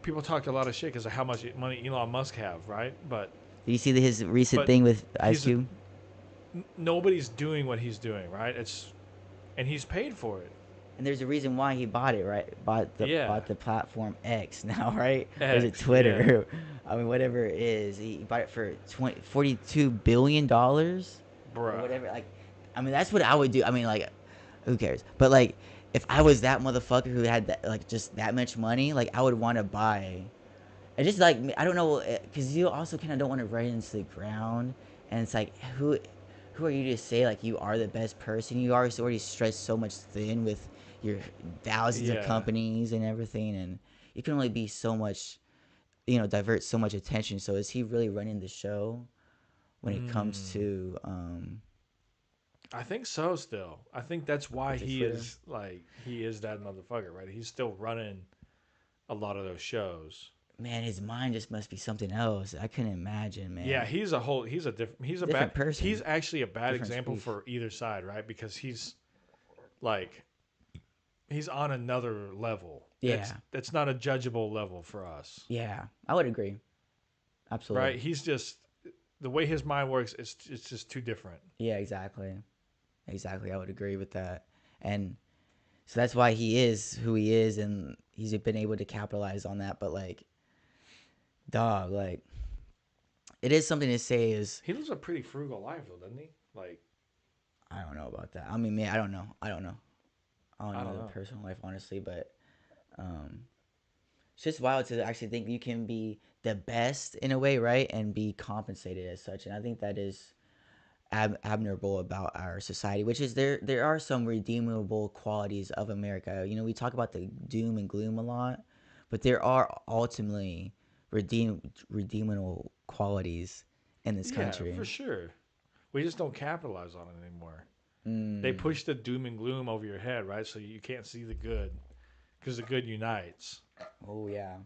people talk a lot of shit because of how much money Elon Musk have, right? Did you see his recent But thing with Ice he's a, Cube? nobody's doing what he's doing, right? It's and he's paid for it. And there's a reason why he bought it, right? Yeah, Bought the platform X now, right? Or is it X. Yeah, Twitter? I mean, whatever it is, he bought it for $42 billion or bruh. whatever. Like, I mean, that's what I would do. I mean, like, who cares? But like, if I was that motherfucker who had that, like, just that much money, like, I would want to buy. And just like, I don't know, because you also kind of don't want to run into the ground, and it's like, who are you to say like you are the best person? You are already stretched so much thin with your thousands of Yeah. companies and everything, and you can only be so much, divert so much attention. So is he really running the show when it comes Mm. to I think so. Still, I think that's why with the he Twitter? is like he is that motherfucker, right? He's still running a lot of those shows. Man, his mind just must be something else. I couldn't imagine, Yeah, man. he's a whole. He's a different. He's a bad. Different He's person, actually a bad different example speech. for either side, right? Because he's like he's on another level. Yeah, That's not a judgeable level for us, yeah, I would agree. right? Absolutely. He's just the way his mind works. It's just too different. Yeah, exactly. Exactly. I would agree with that. And so that's why he is who he is, and he's been able to capitalize on that. But like, dog, like, it is something to say is, He lives a pretty frugal life, though, doesn't he? Like I don't know about that. I mean, man, I don't know. I don't know. I don't I know don't the know. personal life, honestly, but um, it's just wild to actually think you can be the best in a way, right? And be compensated as such. And I think that is admirable about our society, which is there are some redeemable qualities of America. You know, we talk about the doom and gloom a lot, but there are ultimately redeemable qualities in this Yeah, for country. sure. We just don't capitalize on it anymore. They Mm. push the doom and gloom over your head, right? So you can't see the good because the good unites. Oh yeah,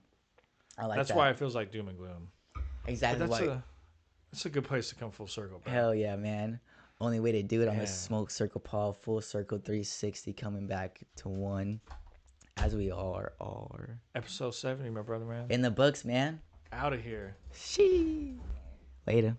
I like That's why that. it feels like doom and gloom. But Exactly why. that's a good place to come full circle, man. Hell yeah, man. Only way to do it on the Man, Smoke Circle Paul full circle 360 coming back to one as we are episode 70, my brother, man. in the books, man. Out of here. She later.